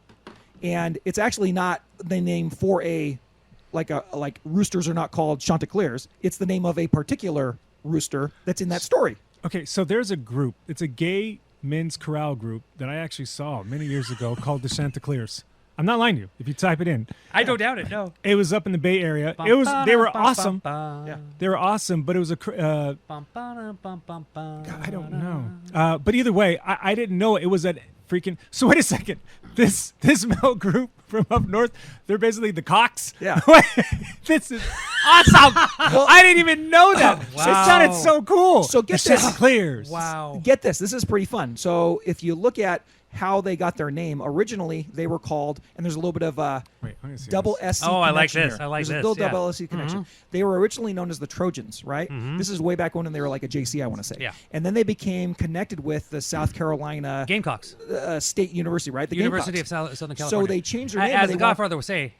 And it's actually not the name for like roosters are not called Chanticleers. It's the name of a particular rooster that's in that story. Okay, so there's a group. It's a gay men's chorale group that I actually saw many years ago called the Chanticleers. I'm not lying to you. If you type it in, I don't doubt it. No, it was up in the Bay Area. They were awesome. Yeah, they were awesome. But it was a. God, I don't know. But either way, I didn't know it was a freaking. So wait a second. This male group from up north, they're basically the Cocks. Yeah. This is awesome. I didn't even know that. Wow. It sounded so cool. So get the this. Chanticleers. Wow. Get this. This is pretty fun. So if you look at how they got their name, originally they were called, and there's a little bit of double SC Oh, I like connection this. here. I like There's this, a little yeah. double SC connection. Mhm. They were originally known as the Trojans, right? Mhm. This is way back when they were like a JC, I want to say. Yeah. And then they became connected with the South Carolina Gamecocks. State University, right? The University Gamecocks. of Southern California. So they changed their name. As and the they want- Godfather would say,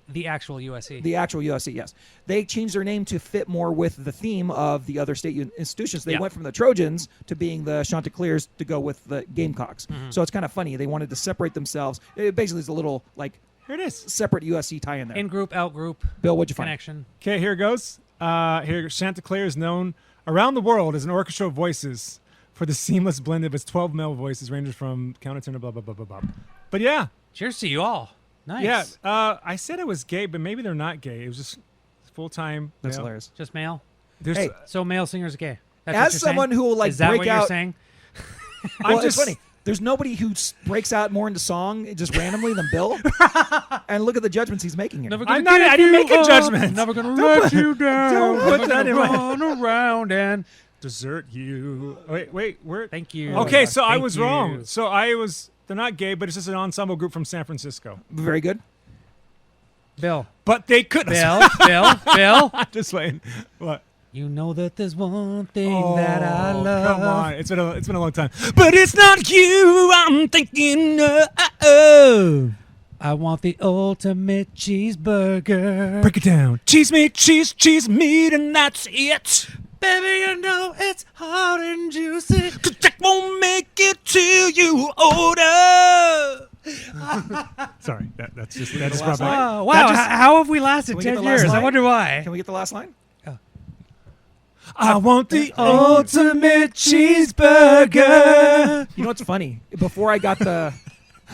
the actual USC. The actual USC, yes. They changed their name to fit more with the theme of the other state institutions. They Yeah. went from the Trojans to being the Chanticleers to go with the Gamecocks. Mhm. So it's kind of funny. They wanted to separate themselves. It basically is a little like Here it is. Separate USC tie in there. In group, out group. Bill, what'd you find? Connection. Okay, here it goes. Here, Chanticleer is known around the world as an orchestra of voices for the seamless blend of its 12 male voices, ranging from countertenor, blah, blah, blah, blah, blah. But yeah. Cheers to you all. Nice. Yeah, I said it was gay, but maybe they're not gay. It was just full-time. That's male. hilarious. Just male. There's, Hey. So male singers are gay. That's As what you're someone saying? who will like Is that break what out, you're saying? Well, it's funny. There's nobody who breaks out more into song just randomly than Bill. And look at the judgments he's making here. Never I'm gonna not. give I didn't make you a up, judgment. Never gonna Don't let put- you down. don't put Never that in gonna my- run around and desert you. Wait, where? Thank you. Okay, so I Thank was you. wrong. So I was. They're not gay, but it's just an ensemble group from San Francisco. Very good. Bill. But they couldn't. Bill. Just waiting. What? You know that there's one thing that I love. Come on. It's been a long time. But it's not you I'm thinking of. I want the ultimate cheeseburger. Break it down. Cheese meat, cheese meat, and that's it. Baby, you know it's hard and juicy. 'Cause Jack won't make it till you order. Sorry, that's just brought back. Oh, wow, how have we lasted 10 years? I wonder why. Can we get the last line? I want the ultimate cheeseburger. You know what's funny? Before I got the...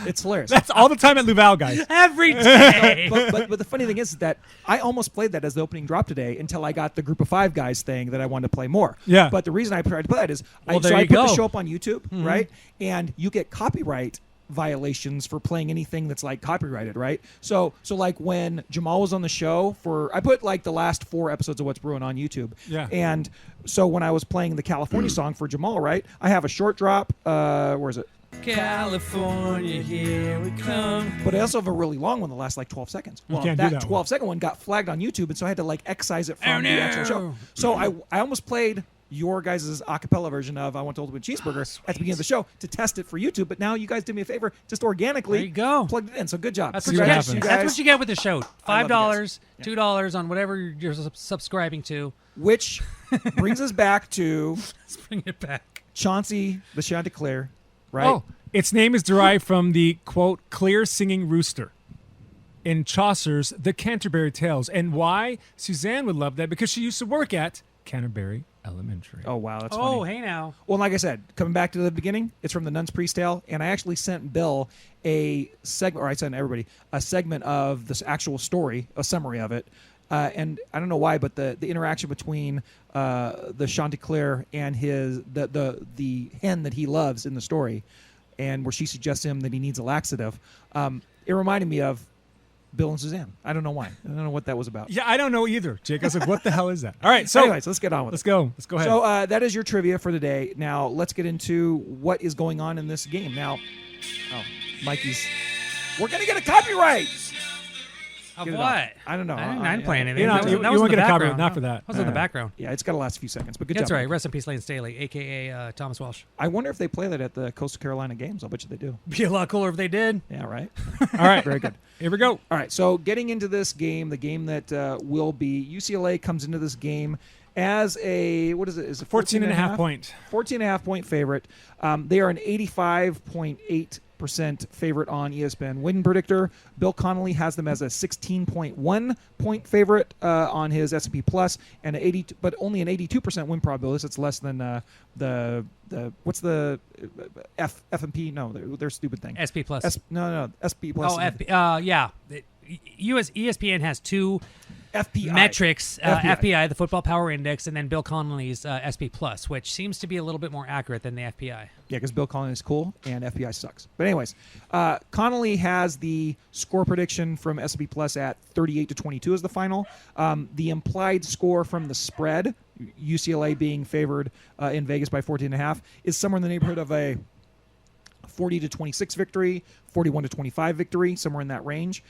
It's hilarious. That's all the time at Luval, guys. Every day. but the funny thing is that I almost played that as the opening drop today until I got the group of 5 guys thing that I wanted to play more. Yeah. But the reason I tried to play that is I put the show up on YouTube, right? And you get copyright violations for playing anything that's like copyrighted, right? So like when Jamaal was on the show I put like the last 4 episodes of What's Brewing on YouTube. Yeah. And so when I was playing the California song for Jamaal, right? I have a short drop. Where is it? California, here we come. But I also have a really long one that lasts like 12 seconds. Well, can't do that that 12-second one got flagged on YouTube, and so I had to like excise it from the actual show. So I almost played your guys' acapella version of I Want the Ultimate Cheeseburger at the beginning of the show to test it for YouTube, but now you guys did me a favor, just organically There you go. plugged it in. So good job. That's Congrats, what you you get. guys. That's what you get with the show. I love you $5, $2 on whatever you're subscribing to. Which brings us back to Let's bring it back. Chauncey the Chanticleer, right? Oh, its name is derived from the, quote, clear singing rooster in Chaucer's The Canterbury Tales. And why? Suzanne would love that because she used to work at Canterbury Elementary. Oh, wow. That's funny. Oh, hey now. Well, like I said, coming back to the beginning, it's from the Nun's Priest Tale, and I actually sent Bill a segment, or I sent everybody a segment of this actual story, a summary of it. And I don't know why, but the interaction between the Chanticleer and the hen that he loves in the story, and where she suggests to him that he needs a laxative, it reminded me of Bill and Suzanne. I don't know why. I don't know what that was about. Yeah, I don't know either, Jake. I was like, what the hell is that? All right, so anyways, let's get on with it. Let's go. Let's go ahead. So that is your trivia for today. Now let's get into what is going on in this game. Now, Mikey's. We're gonna get a copyright. Of Get it what? off. I don't know. I didn't play anything. You That was won't in the get a copyright, background. not for that. That was in the background. Yeah, it's got to last a few seconds, but good That's job. right. Rest in peace, Lane Staley, a.k.a. Thomas Welsh. I wonder if they play that at the Coastal Carolina games. I'll bet you they do. Be a lot cooler if they did. Yeah, right? All right. Very good. Here we go. All right, so getting into this game, the game that will be UCLA comes into this game as a, what is it? Is it 14 and a half point. 14.5 point favorite. They are an 85.8% favorite on ESPN win predictor. Bill Connolly has them as a 16.1 point favorite on his S&P Plus, and but only an 82% win probability. So it's less than the what's the F&P? No, they're stupid thing. SP Plus. No, SP Plus. Oh, yeah. ESPN has two FPI. metrics, FPI. FPI, the Football Power Index, and then Bill Connolly's SP Plus, which seems to be a little bit more accurate than the FPI. Yeah, because Bill Connolly is cool and FBI sucks. But anyways, Connolly has the score prediction from SP Plus at 38-22 as the final. The implied score from the spread, UCLA being favored in Vegas by 14.5, is somewhere in the neighborhood of a 40-26 victory, 41-25 victory, somewhere in that range.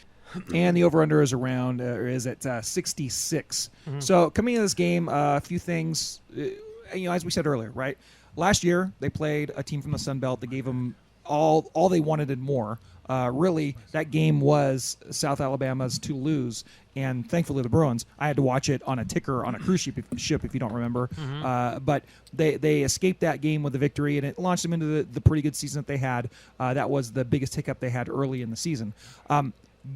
And the over-under is around is at 66. Mm-hmm. So coming into this game, a few things, as we said earlier, right? Last year they played a team from the Sun Belt that gave them all they wanted and more. Really, that game was South Alabama's to lose, and thankfully the Bruins. I had to watch it on a ticker on a cruise ship, if you don't remember. Mm-hmm. But they escaped that game with a victory, and it launched them into the pretty good season that they had. That was the biggest hiccup they had early in the season.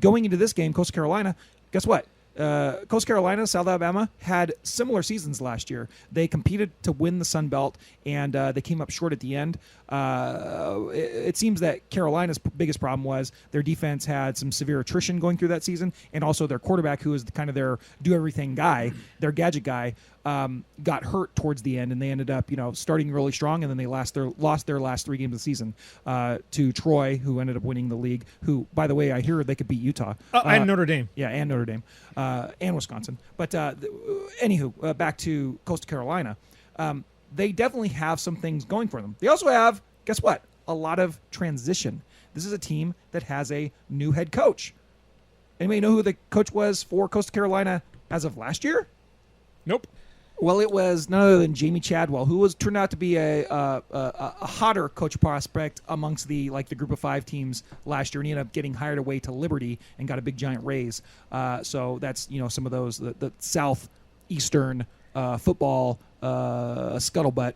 Going into this game, Coastal Carolina, guess what? Coastal Carolina, South Alabama had similar seasons last year. They competed to win the Sun Belt, and they came up short at the end. It seems that Carolina's biggest problem was their defense had some severe attrition going through that season, and also their quarterback, who is kind of their do-everything guy, their gadget guy, got hurt towards the end, and they ended up, starting really strong, and then they lost their last 3 games of the season to Troy, who ended up winning the league. Who, by the way, I hear they could beat Utah and Notre Dame. Yeah, and Notre Dame and Wisconsin. But anywho, back to Coastal Carolina. They definitely have some things going for them. They also have, guess what? A lot of transition. This is a team that has a new head coach. Anybody know who the coach was for Coastal Carolina as of last year? Nope. Well, it was none other than Jamie Chadwell, who turned out to be a hotter coach prospect amongst the group of 5 teams last year, and he ended up getting hired away to Liberty and got a big giant raise. So that's some of those the southeastern football scuttlebutt.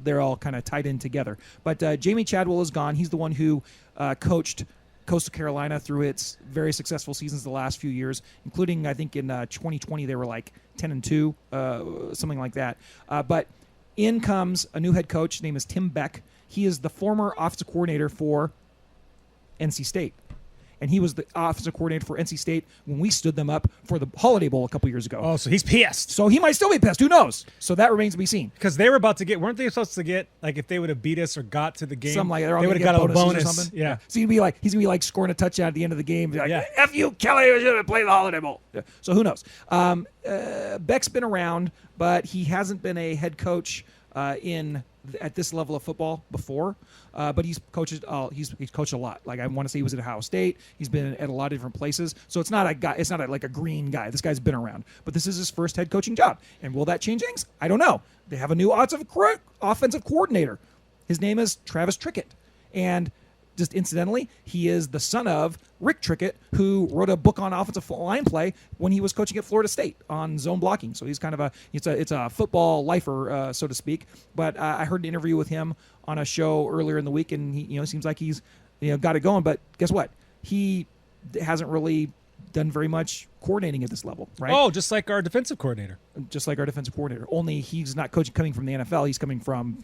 They're all kind of tied in together. But Jamie Chadwell is gone. He's the one who coached Coastal Carolina through its very successful seasons the last few years, including I think in 2020 they were like 10-2, something like that. But in comes a new head coach. His name is Tim Beck. He is the former offensive coordinator for NC State. And he was the offensive coordinator for NC State when we stood them up for the Holiday Bowl a couple years ago. Oh, so he's pissed. So he might still be pissed. Who knows? So that remains to be seen. Because they were about to weren't they supposed to get, like, if they would have beat us or got to the game, Something like that. they would have got a bonus or something. Yeah. So he's gonna be like scoring a touchdown at the end of the game. Be like, F you, Kelly, we should have played the Holiday Bowl. Yeah. So who knows? Beck's been around, but he hasn't been a head coach at this level of football before. But he's coached a lot. Like, I want to say he was at Ohio State. He's been at a lot of different places. So it's not a guy. It's not like a green guy. This guy's been around. But this is his first head coaching job. And will that change things? I don't know. They have a new offensive coordinator. His name is Travis Trickett. And just incidentally, he is the son of Rick Trickett, who wrote a book on offensive line play when he was coaching at Florida State on zone blocking. So he's kind of it's a football lifer, so to speak. But I heard an interview with him on a show earlier in the week, and he seems like he's got it going. But guess what? He hasn't really done very much coordinating at this level, right? Oh, just like our defensive coordinator. Only he's not coming from the NFL. He's coming from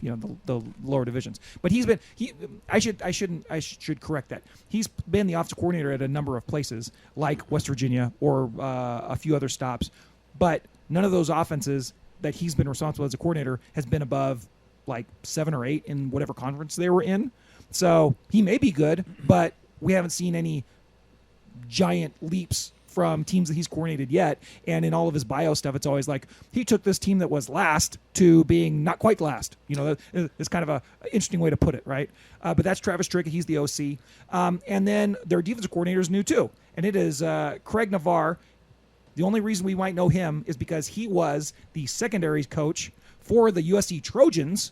the lower divisions. But I should correct that. He's been the offensive coordinator at a number of places like West Virginia or a few other stops. But none of those offenses that he's been responsible as a coordinator has been above like 7 or 8 in whatever conference they were in. So he may be good, but we haven't seen any giant leaps from teams that he's coordinated yet. And in all of his bio stuff, it's always like he took this team that was last to being not quite last. It's kind of a interesting way to put it, right? But that's Travis Trickett. He's the OC. And then their defensive coordinator is new too, and it is Craig Navarre. The only reason we might know him is because he was the secondary coach for the USC Trojans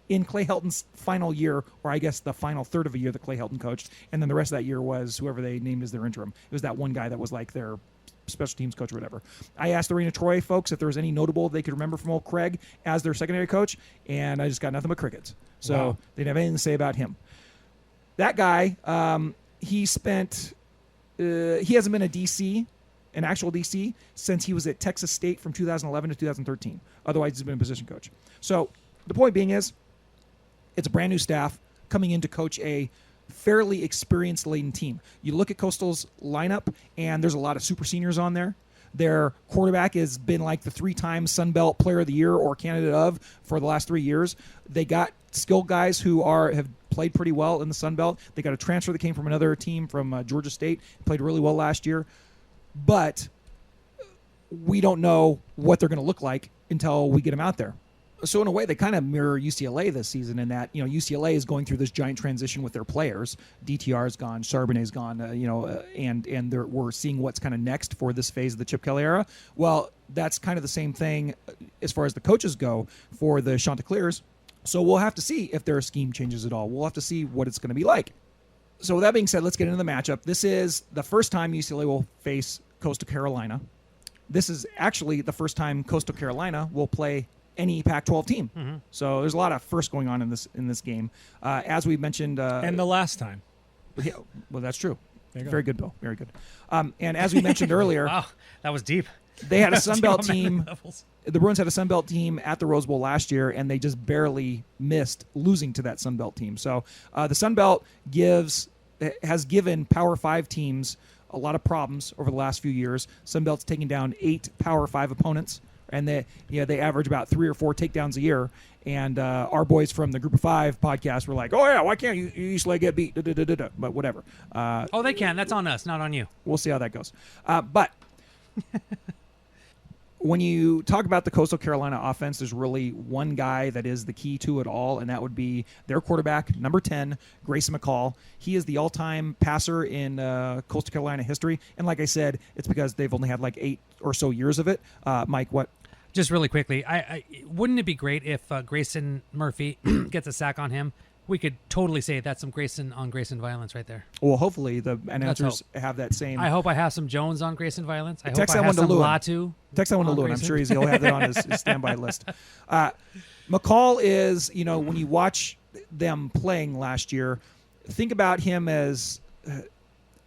in Clay Helton's final year, or I guess the final third of a year that Clay Helton coached, and then the rest of that year was whoever they named as their interim. It was that one guy that was like their special teams coach or whatever. I asked the Arena Troy folks if there was any notable they could remember from old Craig as their secondary coach, and I just got nothing but crickets. So Wow. they didn't have anything to say about him. That guy, he hasn't been a DC, an actual DC, since he was at Texas State from 2011 to 2013. Otherwise, he's been a position coach. So the point being is, it's a brand new staff coming in to coach a fairly experience-laden team. You look at Coastal's lineup, and there's a lot of super seniors on there. Their quarterback has been like the 3-time Sun Belt Player of the Year or candidate of for the last 3 years. They got skilled guys who have played pretty well in the Sun Belt. They got a transfer that came from another team from Georgia State, played really well last year. But we don't know what they're going to look like until we get them out there. So in a way, they kind of mirror UCLA this season in that, UCLA is going through this giant transition with their players. DTR's gone, Charbonnet's gone, and we're seeing what's kind of next for this phase of the Chip Kelly era. Well, that's kind of the same thing as far as the coaches go for the Chanticleers. So we'll have to see if their scheme changes at all. We'll have to see what it's going to be like. So with that being said, let's get into the matchup. This is the first time UCLA will face Coastal Carolina. This is actually the first time Coastal Carolina will play any Pac-12 team. Mm-hmm. So there's a lot of firsts going on in this game. As we mentioned, and the last time. Yeah, well, that's true. There you go. Very good, Bill. Very good. And as we mentioned earlier, Wow, that was deep. They had a That's Sun deep Belt on team. memory levels. The Bruins had a Sun Belt team at the Rose Bowl last year, and they just barely missed losing to that Sun Belt team. So the Sun Belt has given Power 5 teams a lot of problems over the last few years. Sun Belt's taken down 8 Power 5 opponents, and they average about 3 or 4 takedowns a year. And our boys from the Group of 5 podcast were like, "Oh yeah, why can't you UCLA get beat?" But whatever. They can. That's on us, not on you. We'll see how that goes. But when you talk about the Coastal Carolina offense, there's really one guy that is the key to it all, and that would be their quarterback, number 10, Grayson McCall. He is the all-time passer in Coastal Carolina history, and like I said, it's because they've only had like 8 or so years of it. Mike, what? Just really quickly, I wouldn't it be great if Grayson Murphy gets a sack on him? We could totally say that's some Grayson on Grayson violence right there. Well, hopefully the announcers have that same. I hope I have some Jones on Grayson violence. I Text hope I that have one to some Lewin. Latu. Text that one to on Lewin. I'm Grayson. sure he'll have that on his standby list. McCall is, when you watch them playing last year, think about him as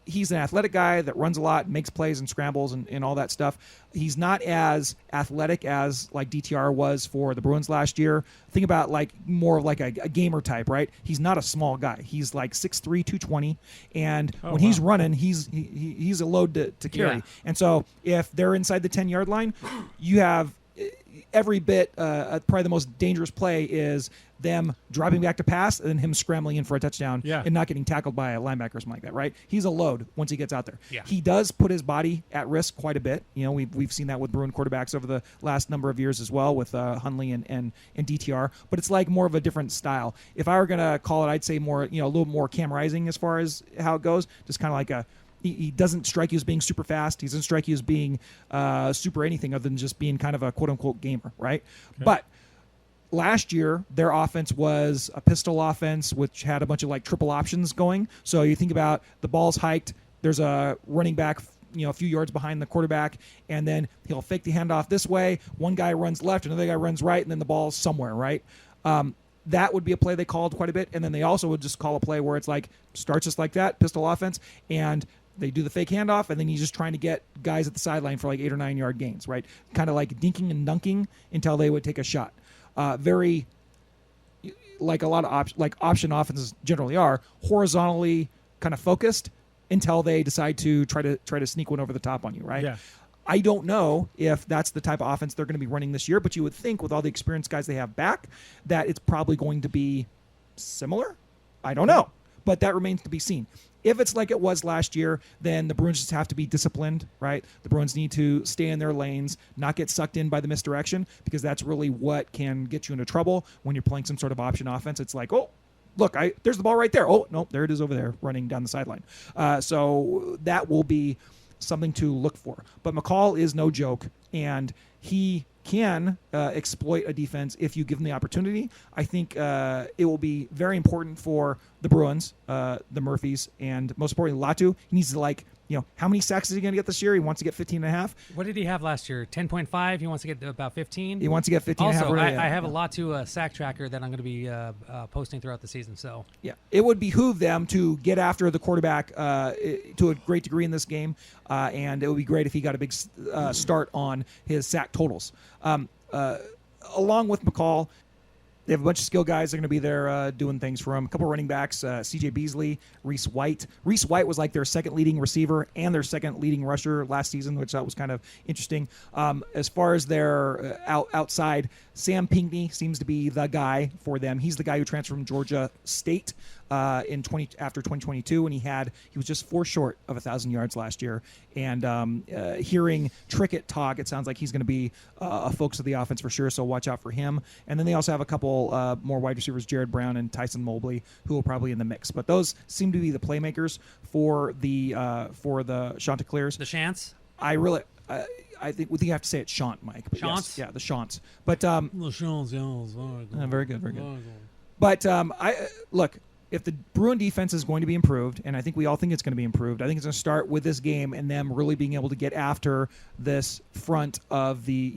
he's an athletic guy that runs a lot, makes plays and scrambles and all that stuff. He's not as athletic as like DTR was for the Bruins last year. Think about like more of like a gamer type, right? He's not a small guy. He's like 6'3", 220, and when he's running, he's a load to carry. Yeah. And so if they're inside the 10-yard line, you have every bit. Probably the most dangerous play is them dropping back to pass and then him scrambling in for a touchdown and not getting tackled by a linebacker or something like that, right? He's a load once he gets out there. Yeah. He does put his body at risk quite a bit. We've seen that with Bruin quarterbacks over the last number of years as well with Hundley and DTR, but it's like more of a different style. If I were going to call it, I'd say more, a little more Cam Rising as far as how it goes, just kind of like he doesn't strike you as being super fast. He doesn't strike you as being super anything other than just being kind of a quote-unquote gamer, right? Okay. But last year, their offense was a pistol offense, which had a bunch of like triple options going. So you think about the ball's hiked. There's a running back, a few yards behind the quarterback, and then he'll fake the handoff this way. One guy runs left, another guy runs right, and then the ball's somewhere, right? That would be a play they called quite a bit. And then they also would just call a play where it's like starts just like that, pistol offense, and they do the fake handoff, and then he's just trying to get guys at the sideline for like 8 or 9 yard gains, right? Kind of like dinking and dunking until they would take a shot. Very like a lot of option offenses generally are, horizontally kind of focused until they decide to try to sneak one over the top on you, right? Yeah. I don't know if that's the type of offense they're going to be running this year, but you would think with all the experienced guys they have back that it's probably going to be similar. I don't know, but that remains to be seen. If it's like it was last year, then the Bruins just have to be disciplined, right? The Bruins need to stay in their lanes, not get sucked in by the misdirection, because that's really what can get you into trouble when you're playing some sort of option offense. It's like, oh, look, there's the ball right there. Oh, no, there it is over there running down the sideline. So that will be something to look for. But McCall is no joke, and he can exploit a defense if you give him the opportunity. I think it will be very important for the Bruins, the Murphys, and most importantly, Latu. He needs to how many sacks is he going to get this year? He wants to get 15.5. What did he have last year? 10.5? He wants to get about 15? He wants to get 15.5. Also, I have a Latu sack tracker that I'm going to be posting throughout the season. So yeah, it would behoove them to get after the quarterback to a great degree in this game, and it would be great if he got a big start on his sack totals. Along with McCall, they have a bunch of skill guys that are going to be there doing things for them. A couple running backs, C.J. Beasley, Reese White. Reese White was like their second leading receiver and their second leading rusher last season, which I thought was kind of interesting. As far as their outside, Sam Pinckney seems to be the guy for them. He's the guy who transferred from Georgia State after 2022, and he was just 4 short of 1,000 yards last year. And hearing Trickett talk, it sounds like he's going to be a focus of the offense for sure. So watch out for him. And then they also have a couple more wide receivers, Jared Brown and Tyson Mobley, who are probably in the mix. But those seem to be the playmakers for the Chanticleers. The Chants. I think you have to say it Shant, Mike. But Chants? Yes, yeah, the Chants. But the Chants, yeah, very good, very good. But look, if the Bruin defense is going to be improved, and I think we all think it's going to be improved, I think it's going to start with this game and them really being able to get after this front of the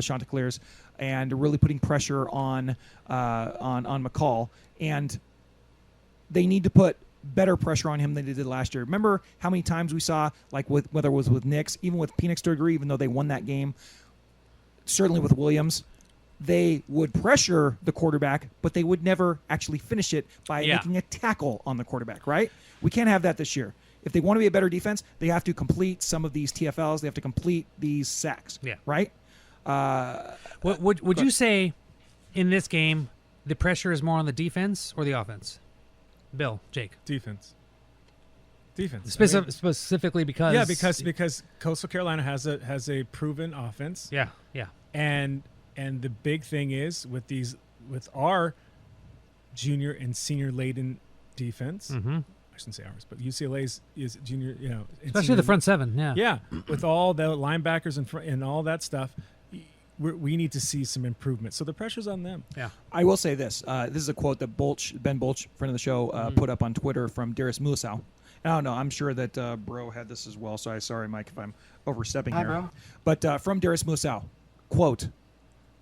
Chanticleers and really putting pressure on McCall. And they need to put better pressure on him than they did last year. Remember how many times we saw, like whether it was with Knicks, even with Penix to a degree, even though they won that game, certainly with Williams, they would pressure the quarterback, but they would never actually finish it by making a tackle on the quarterback, right? We can't have that this year. If they want to be a better defense, they have to complete some of these TFLs. They have to complete these sacks, right? Would you say in this game the pressure is more on the defense or the offense? Bill, Jake. Defense. Defense. Specifically because because Coastal Carolina has a proven offense. Yeah. And the big thing is with our junior and senior laden defense. Mm-hmm. I shouldn't say ours, but UCLA's is junior. Especially the front seven. Yeah. Yeah, with all the linebackers and all that stuff. We need to see some improvement. So the pressure's on them. Yeah. I will say this. This is a quote that Ben Bolch, friend of the show, put up on Twitter from Darius Mulisau. I don't know. I'm sure that Bro had this as well. So sorry, Mike, if I'm overstepping Hi, here. Bro. But from Darius Mulisau, quote,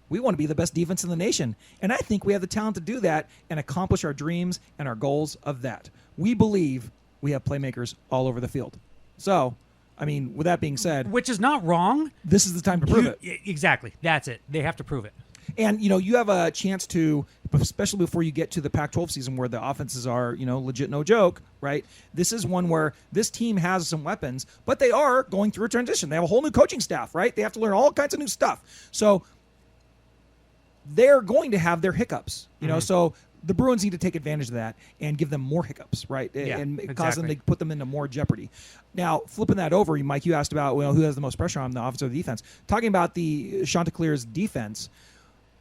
"We want to be the best defense in the nation, and I think we have the talent to do that and accomplish our dreams and our goals of that. We believe we have playmakers all over the field." So, I mean, with that being said, which is not wrong, this is the time to prove it. Exactly. That's it. They have to prove it. And, you have a chance to, especially before you get to the Pac-12 season where the offenses are, legit no joke, right? This is one where this team has some weapons, but they are going through a transition. They have a whole new coaching staff, right? They have to learn all kinds of new stuff. So they're going to have their hiccups, so the Bruins need to take advantage of that and give them more hiccups, right? Yeah, and exactly. cause them to put them into more jeopardy. Now, flipping that over, Mike, you asked about who has the most pressure on the offense or the defense. Talking about the Chanticleer's defense,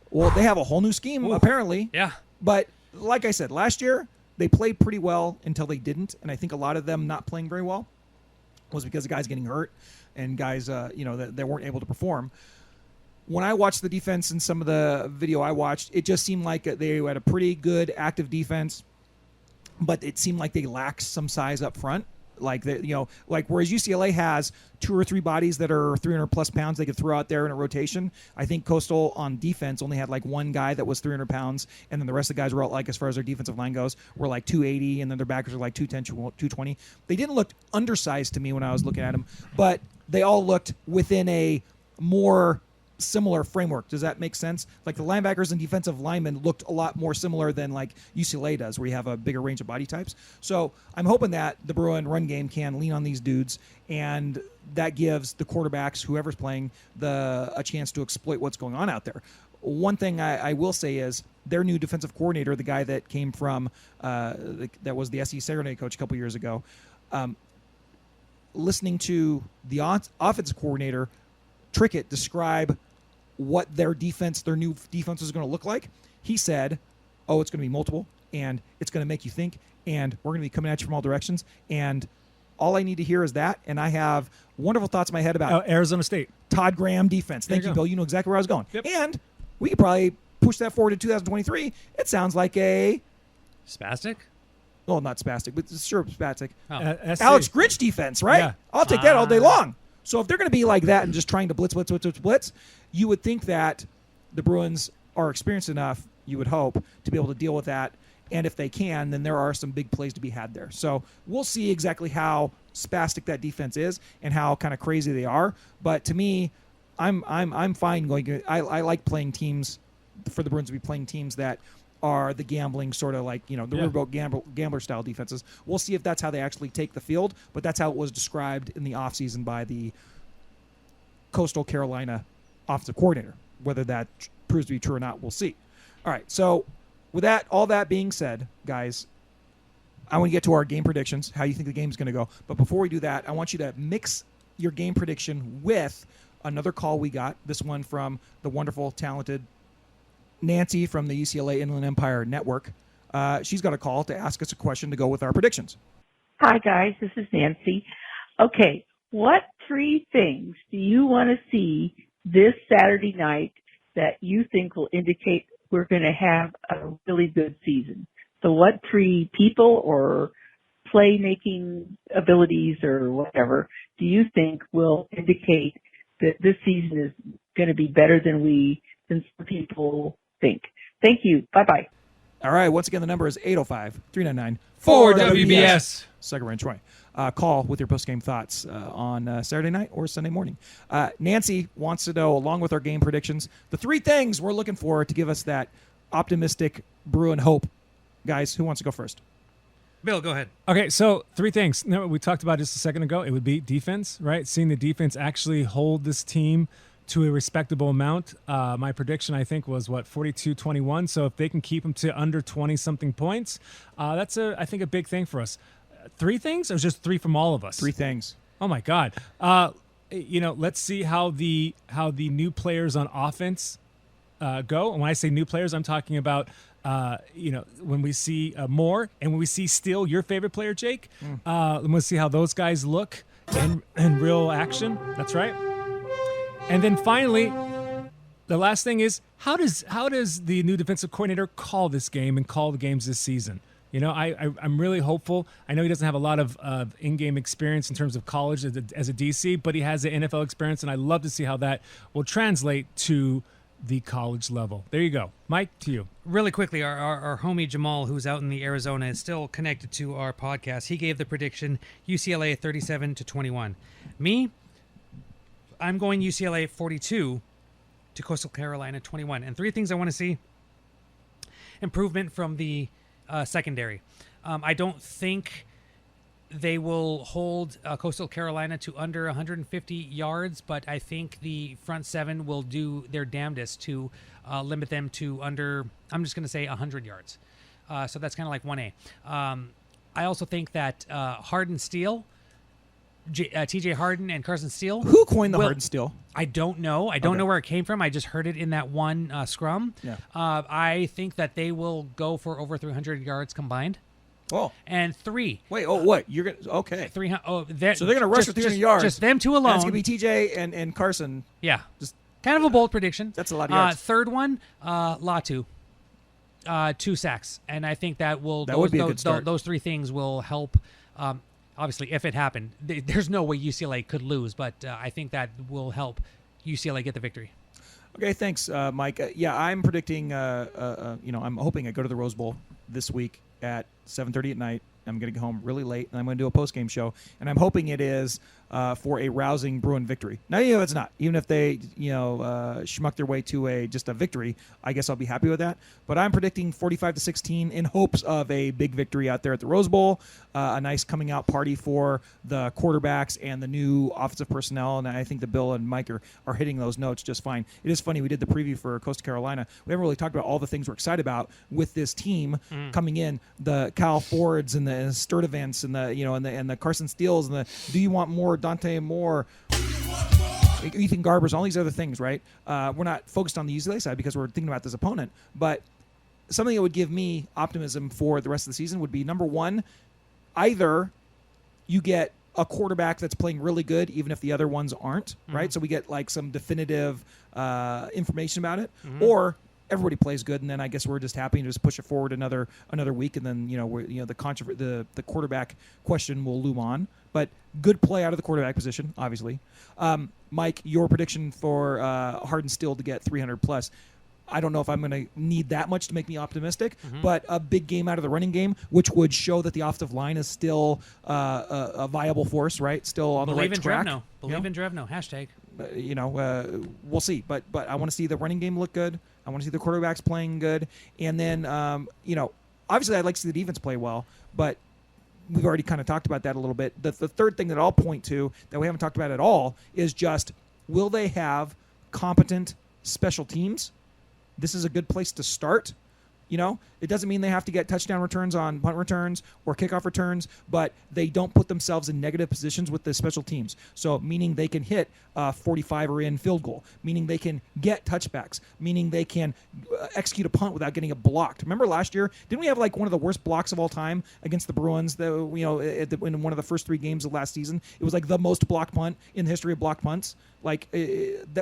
well, they have a whole new scheme apparently. Yeah. But like I said, last year they played pretty well until they didn't, and I think a lot of them not playing very well was because the guys getting hurt and guys, that they weren't able to perform. When I watched the defense in some of the video I watched, it just seemed like they had a pretty good active defense, but it seemed like they lacked some size up front. Like whereas UCLA has 2 or 3 bodies that are 300 plus pounds they could throw out there in a rotation. I think Coastal on defense only had like one guy that was 300 pounds, and then the rest of the guys were all, like, as far as their defensive line goes, were like 280, and then their backers are like 210, 220. They didn't look undersized to me when I was looking at them, but they all looked within a more similar framework. Does that make sense? Like the linebackers and defensive linemen looked a lot more similar than like UCLA does, where you have a bigger range of body types. So I'm hoping that the Bruin run game can lean on these dudes, and that gives the quarterbacks, whoever's playing, a chance to exploit what's going on out there. One thing I will say is their new defensive coordinator, the guy that came from that was the SC Saturday coach a couple years ago, listening to the offensive coordinator Trickett describe what their new defense is going to look like, he said, "Oh, it's going to be multiple, and it's going to make you think, and we're going to be coming at you from all directions, and all I need to hear is that." And I have wonderful thoughts in my head about Arizona State. Todd Graham defense. Thank you, Bill. You know exactly where I was going. Yep. And we could probably push that forward to 2023. It sounds like a spastic. Well, not spastic, but sure, spastic. Oh. Alex Grinch defense, right? Yeah. I'll take that all day long. So if they're going to be like that and just trying to blitz, you would think that the Bruins are experienced enough, you would hope, to be able to deal with that. And if they can, then there are some big plays to be had there. So we'll see exactly how spastic that defense is and how kind of crazy they are. But to me, I'm fine going. I like playing teams, for the Bruins to be playing teams that are the gambling sort of like, the riverboat gambler style defenses. We'll see if that's how they actually take the field, but that's how it was described in the offseason by the Coastal Carolina offensive coordinator. Whether that proves to be true or not, we'll see. All right, so with all that being said, guys, I want to get to our game predictions, how you think the game's going to go. But before we do that, I want you to mix your game prediction with another call we got, this one from the wonderful, talented Nancy from the UCLA Inland Empire Network. She's got a call to ask us a question to go with our predictions. Hi, guys. This is Nancy. Okay, what 3 things do you want to see this Saturday night that you think will indicate we're going to have a really good season? So what 3 people or playmaking abilities or whatever do you think will indicate that this season is going to be better than some people think? Thank you. Bye-bye. All right. Once again, the number is 805-399-4WBS. Sucker and Troy. Call with your post-game thoughts on Saturday night or Sunday morning. Nancy wants to know, along with our game predictions, the 3 things we're looking for to give us that optimistic Bruin hope. Guys, who wants to go first? Bill, go ahead. Okay, so 3 things. No, we talked about just a second ago. It would be defense, right? Seeing the defense actually hold this team to a respectable amount. My prediction, I think, was 42-21. So if they can keep them to under 20-something points, that's I think a big thing for us. 3 things? Or just 3 from all of us? 3 things. Oh my God. Let's see how the new players on offense go. And when I say new players, I'm talking about when we see Moore and when we see Steele, your favorite player, Jake. And we'll see how those guys look in real action. That's right. And then finally, the last thing is how does the new defensive coordinator call this game and call the games this season? I'm really hopeful. I know he doesn't have a lot of in-game experience in terms of college as a DC, but he has the NFL experience, and I'd love to see how that will translate to the college level. There you go. Mike, to you. Really quickly, our homie Jamaal, who's out in the Arizona, is still connected to our podcast. He gave the prediction UCLA 37-21. Me, I'm going UCLA 42 to Coastal Carolina 21. And 3 things I want to see. Improvement from the secondary. I don't think they will hold Coastal Carolina to under 150 yards, but I think the front 7 will do their damnedest to limit them to under, I'm just going to say 100 yards. So that's kind of like 1A. I also think that Harden Steele, TJ Harden and Carson Steele. Who coined the Harden Steele? I don't know. I don't know where it came from. I just heard it in that one scrum. Yeah. I think that they will go for over 300 yards combined. Oh. And 3. Wait, what? You're going to, okay. 300. So they're going to rush for 300 yards. Just them 2 alone. And it's going to be TJ and Carson. Yeah. Just kind of a bold prediction. That's a lot of yards. Third one, Latu. 2 sacks. And I think that will, would be a good start. Those 3 things will help. Obviously, if it happened, there's no way UCLA could lose, but I think that will help UCLA get the victory. Okay, thanks, Mike. I'm predicting, I'm hoping I go to the Rose Bowl this week at 7:30 at night. I'm going to get home really late, and I'm going to do a post-game show, and I'm hoping it is for a rousing Bruin victory. Now, it's not. Even if they, schmuck their way to just a victory, I guess I'll be happy with that. But I'm predicting 45-16 in hopes of a big victory out there at the Rose Bowl, a nice coming-out party for the quarterbacks and the new offensive personnel, and I think that Bill and Mike are hitting those notes just fine. It is funny. We did the preview for Coastal Carolina. We haven't really talked about all the things we're excited about with this team coming in, the Cal Fords and the Sturdivants and the Carson Steeles and the do you want more Dante Moore, Ethan Garbers, all these other things, right? We're not focused on the UCLA side because we're thinking about this opponent, but something that would give me optimism for the rest of the season would be, number one, either you get a quarterback that's playing really good even if the other ones aren't, right? So we get like some definitive information about it, or everybody plays good, and then I guess we're just happy and just push it forward another week, and then the quarterback question will loom on. But good play out of the quarterback position, obviously. Mike, your prediction for Harden Steele to get 300 plus. I don't know if I'm going to need that much to make me optimistic, but a big game out of the running game, which would show that the offensive line is still a viable force, right? Still on the right track. Believe in Drevno. Hashtag. We'll see. But I want to see the running game look good. I want to see the quarterbacks playing good. And then, obviously I'd like to see the defense play well, but we've already kind of talked about that a little bit. The third thing that I'll point to that we haven't talked about at all is just, will they have competent special teams? This is a good place to start. It doesn't mean they have to get touchdown returns on punt returns or kickoff returns, but they don't put themselves in negative positions with the special teams. So meaning they can hit 45 or in field goal, meaning they can get touchbacks, meaning they can execute a punt without getting it blocked. Remember last year, didn't we have like one of the worst blocks of all time against the Bruins? In one of the first 3 games of last season, it was like the most blocked punt in the history of blocked punts. Like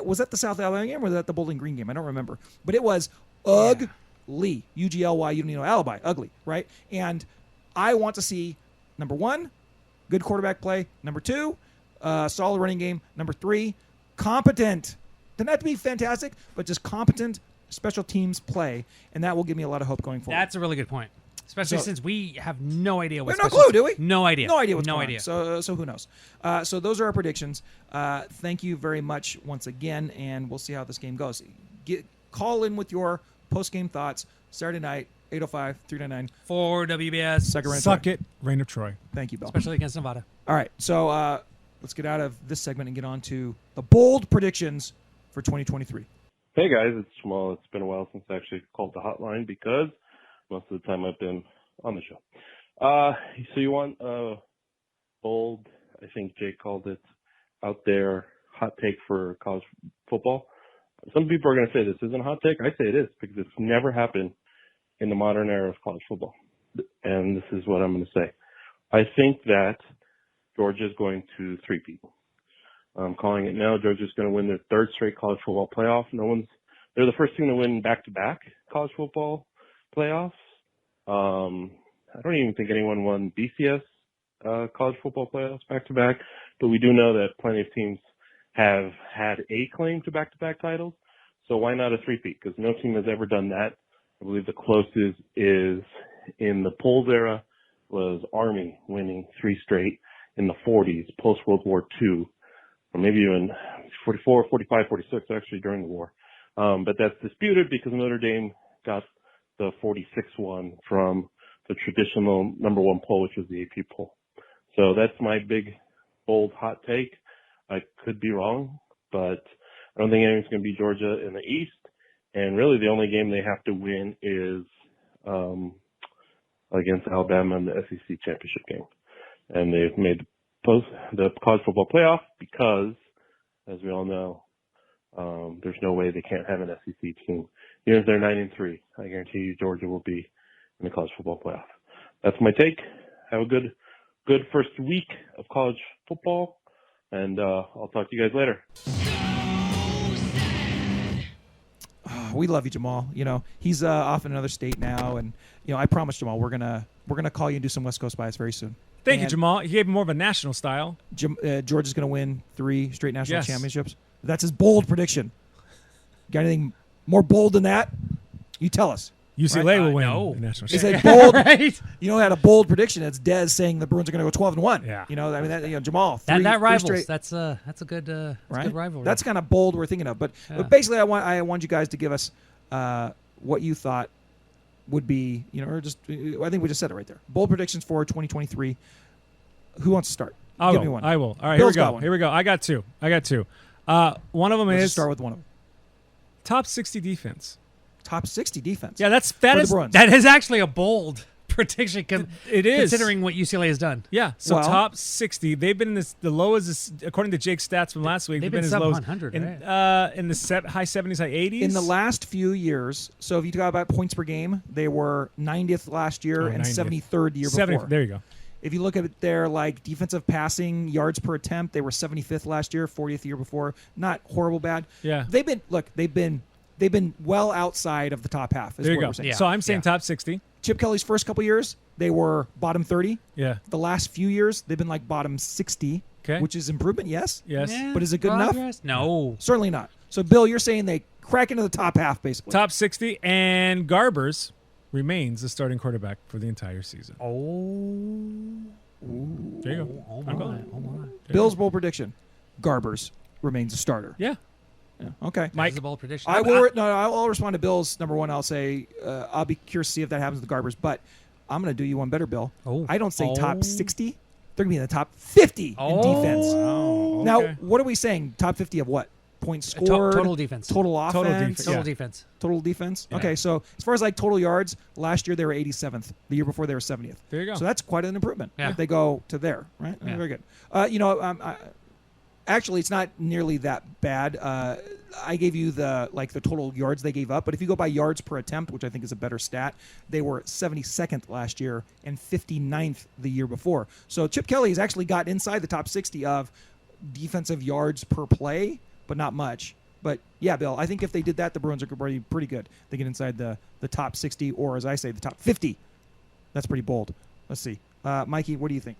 was that the South Alabama game or was that the Bowling Green game? I don't remember, but it was ugly. UGLY, you don't need no alibi. Ugly, right? And I want to see, number 1, good quarterback play. Number 2, solid running game. Number 3, competent. Doesn't have to be fantastic, but just competent special teams play. And that will give me a lot of hope going forward. That's a really good point. Especially since we have no idea what's no clue, do we? No idea. No idea what's going on. So who knows? So those are our predictions. Thank you very much once again, and we'll see how this game goes. Call in with your post-game thoughts Saturday night, 805-399. For WBS. Suck it, Reign of Troy. Thank you, Bill. Especially against Nevada. All right, so let's get out of this segment and get on to the bold predictions for 2023. Hey, guys, it's Jamaal. It's been a while since I actually called the hotline because most of the time I've been on the show. So you want bold, I think Jake called it, out there, hot take for college football? Some people are going to say this isn't a hot take. I say it is because it's never happened in the modern era of college football. And this is what I'm going to say. I think that Georgia's going to three-peat. I'm calling it now. Georgia's going to win their third straight college football playoff. They're the first team to win back-to-back college football playoffs. I don't even think anyone won BCS college football playoffs back-to-back, but we do know that plenty of teams have had a claim to back-to-back titles. So why not a three-peat? Because no team has ever done that. I believe the closest is in the Polls era was Army winning 3 straight in the 40s, post-World War II, or maybe even 44, 45, 46, actually during the war. But that's disputed because Notre Dame got the 46 one from the traditional number 1 poll, which was the AP poll. So that's my big, bold, hot take. I could be wrong, but I don't think anyone's going to beat Georgia in the East. And really the only game they have to win is against Alabama in the SEC championship game. And they've made the college football playoff because, as we all know, there's no way they can't have an SEC team. Even if they're 9-3, I guarantee you Georgia will be in the college football playoff. That's my take. Have a good first week of college football, and I'll talk to you guys later. We love you, Jamaal. You know, he's off in another state now, and I promise, Jamaal, we're gonna call you and do some West Coast bias very soon. Thank you, Jamaal. He gave him more of a national style. Georgia's going to win 3 straight national championships. That's his bold prediction. Got anything more bold than that? You tell us. UCLA will win the national It's championship. a bold. Right? Had a bold prediction. It's Dez saying the Bruins are going to go 12-1. Yeah. Jamaal. That rivals. Straight. That's a good Right? good rivalry. That's kind of bold. We're thinking of, but basically, I want you guys to give us what you thought would be, or just I think we just said it right there. Bold predictions for 2023. Who wants to start? Give me one. I will. All right, Bill's here we got go. one. Here we go. I got two. One of them Let's is just start with one of them. Top 60 defense. Top 60 defense. Yeah, that is actually a bold prediction. It is, considering what UCLA has done. Yeah. So top 60. They've been in the lowest, according to Jake's stats from last week. They've been as sub low 100, in the high 70s, high 80s. In the last few years, so if you talk about points per game, they were 90th last year and 73rd the year before. There you go. If you look at their defensive passing yards per attempt, they were 75th last year, 40th the year before. Not horrible bad. Yeah. They've been well outside of the top half. Is There you what go. we're saying. Yeah. So I'm saying top 60. Chip Kelly's first couple years, they were bottom 30. Yeah. The last few years, they've been bottom 60, which is improvement, yes? Yes. Yeah, But is it good progress? enough? No. Certainly not. So, Bill, you're saying they crack into the top half, basically. Top 60, and Garbers remains the starting quarterback for the entire season. There you go. I'm going. Bill's bold prediction: Garbers remains a starter. Yeah. Okay. Mike, a bold prediction. I'll respond to Bill's number one. I'll say I'll be curious to see if that happens with the Garbers, but I'm going to do you one better, Bill. I don't say top 60. They're going to be in the top 50 in defense. Wow, okay. Now, what are we saying? Top 50 of what? Points scored? Total defense. Total offense? Total defense. Total defense? Yeah. Okay, so as far as total yards, last year they were 87th. The year before they were 70th. There you go. So that's quite an improvement Yeah. if they go to there, right? Yeah. Very good. Actually, it's not nearly that bad. I gave you the total yards they gave up, but if you go by yards per attempt, which I think is a better stat, they were 72nd last year and 59th the year before. So Chip Kelly has actually got inside the top 60 of defensive yards per play, but not much. But yeah, Bill, I think if they did that, the Bruins are pretty good. They get inside the top 60, or as I say, the top 50. That's pretty bold. Let's see. Mikey, what do you think?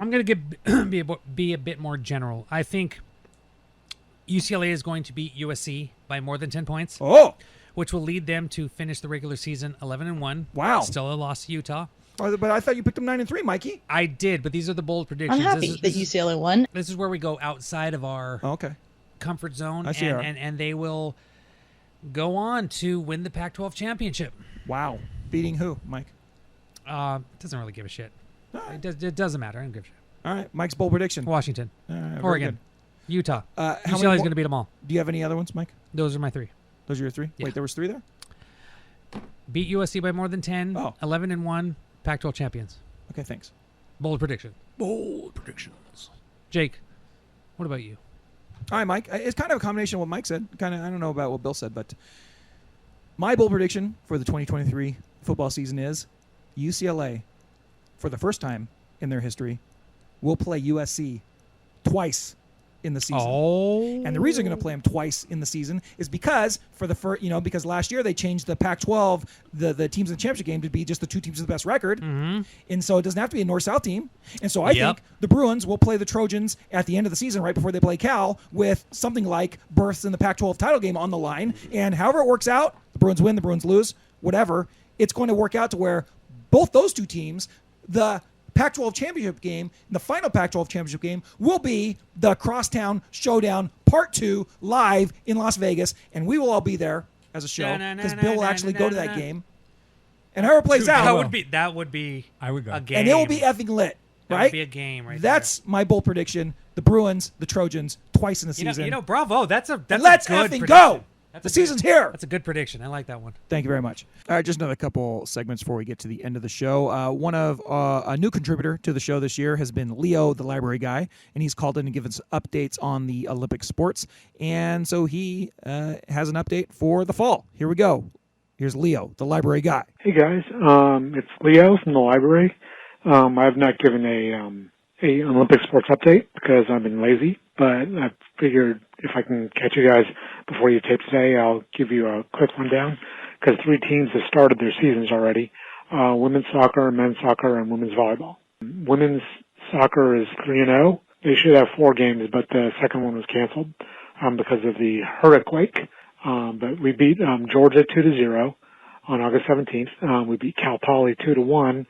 I'm going to be a bit more general. I think UCLA is going to beat USC by more than 10 points. Oh! Which will lead them to finish the regular season 11-1. Wow. Still a loss to Utah. But I thought you picked them 9-3, Mikey. I did, but these are the bold predictions. I'm happy that UCLA won. This is where we go outside of our comfort zone, I see and they will go on to win the Pac-12 championship. Wow. Beating who, Mike? Doesn't really give a shit. It doesn't matter. I don't give a shit. All right. Mike's bold prediction. Washington. Very Oregon. good. Utah. How UCLA many is going to beat them all. Do you have any other ones, Mike? Those are my 3. Those are your 3? Yeah. Wait, there was 3 there? Beat USC by more than 10. 11-1. Pac-12 champions. Okay, thanks. Bold prediction. Bold predictions. Jake, what about you? All right, Mike. It's kind of a combination of what Mike said. I don't know about what Bill said, but my bold prediction for the 2023 football season is UCLA, for the first time in their history, will play USC twice in the season. And the reason they're going to play them twice in the season is because because last year they changed the Pac-12, the teams in the championship game to be just the two teams with the best record. And so it doesn't have to be a north-south team. And so I think the Bruins will play the Trojans at the end of the season, right before they play Cal, with something like berths in the Pac-12 title game on the line. And however it works out, the Bruins win, the Bruins lose, whatever, it's going to work out to where both those two teams, the Pac-12 championship game, the final Pac-12 championship game, will be the Crosstown Showdown Part 2 live in Las Vegas, and we will all be there as a show because Bill will actually go to that game. And however it plays out, that would be I would go. a game. and it will be effing lit, That right? would be a game right That's my bold prediction. The Bruins, the Trojans, twice in the season. Bravo. That's Let's a good effing prediction. go. That's The a season's good, here. That's a good prediction. I like that one. Thank you very much. All right, just another couple segments before we get to the end of the show. One of a new contributor to the show this year has been Leo, the library guy, and he's called in to give us updates on the Olympic sports. And so he has an update for the fall. Here we go. Here's Leo, the library guy. Hey guys, it's Leo from the library. I have not given a Olympic sports update because I've been lazy, but I figured if I can catch you guys before you tape today, I'll give you a quick rundown because 3 teams have started their seasons already: women's soccer, men's soccer, and women's volleyball. Women's soccer is 3-0. They should have 4 games, but the second one was canceled because of the hurricane. But we beat Georgia 2-0 on August 17th. We beat Cal Poly 2-1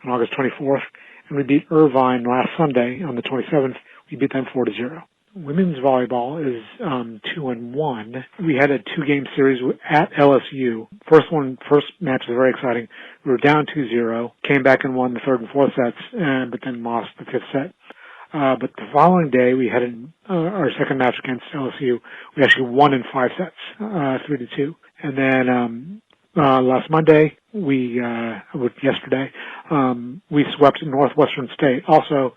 on August 24th, and we beat Irvine last Sunday on the 27th. We beat them 4-0. Women's volleyball is 2-1. We had a 2-game series at LSU. First match was very exciting. We were down 2-0, came back and won the 3rd and 4th sets, but then lost the 5th set. But the following day, we had our second match against LSU. We actually won in 5 sets, 3-2. And then last Monday, yesterday, we swept Northwestern State. Also,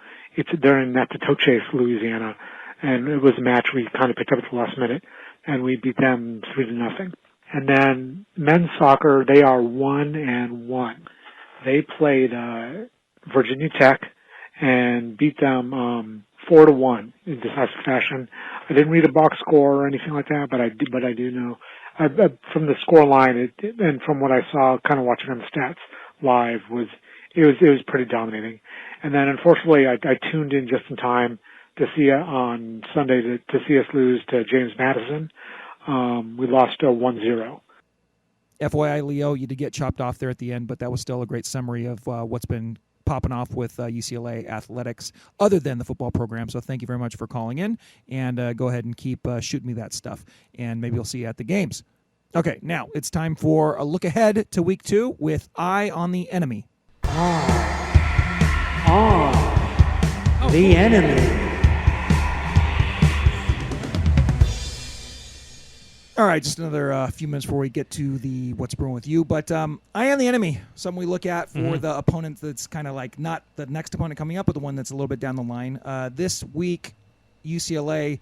they're in Natchitoches, Louisiana, and it was a match we kind of picked up at the last minute, and we beat them 3-0. And then men's soccer, they are 1-1. They played Virginia Tech and beat them 4-1 in decisive fashion. I didn't read a box score or anything like that, but I do know from the score line and from what I saw, kind of watching on the stats live, it was pretty dominating. And then unfortunately, I tuned in just in time to see on Sunday to see us lose to James Madison. We lost 1-0. FYI, Leo, you did get chopped off there at the end, but that was still a great summary of what's been popping off with UCLA athletics other than the football program. So thank you very much for calling in, and go ahead and keep shooting me that stuff, and maybe we'll see you at the games. Okay, now it's time for a look ahead to week 2 with Eye on the Enemy. The enemy. All right, just another few minutes before we get to the What's Brewing with You. But Eye on the Enemy, something we look at for the opponent that's kind of like not the next opponent coming up, but the one that's a little bit down the line. This week, UCLA,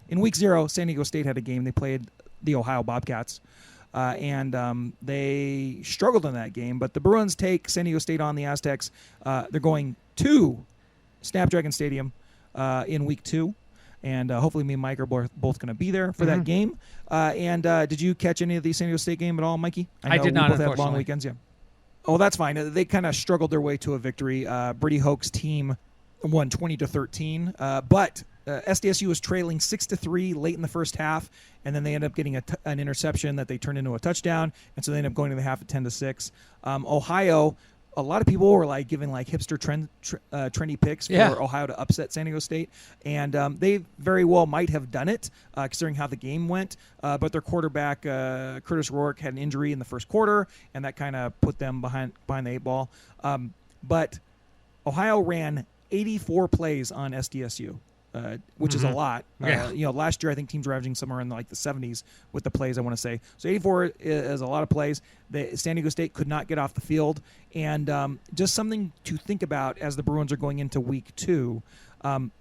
in week 0, San Diego State had a game. They played the Ohio Bobcats, and they struggled in that game. But the Bruins take San Diego State on the Aztecs. They're going to Snapdragon Stadium in week 2. And hopefully me and Mike are both going to be there for that game. And did you catch any of the San Diego State game at all, Mikey? I did not, both had long unfortunately. weekends, yeah. Oh, that's fine. They kind of struggled their way to a victory. Brady Hoke's team won 20-13. But SDSU was trailing 6-3 late in the first half, and then they ended up getting an interception that they turned into a touchdown, and so they ended up going to the half at 10-6. Ohio, a lot of people were like giving like hipster trendy picks for Ohio to upset San Diego State, and they very well might have done it considering how the game went. But their quarterback Curtis Rourke had an injury in the first quarter, and that kind of put them behind the 8 ball. But Ohio ran 84 plays on SDSU. which is a lot. Yeah. Last year I think teams were averaging somewhere in like the 70s with the plays, I want to say. So 84 is a lot of plays. San Diego State could not get off the field. And just something to think about as the Bruins are going into week 2. San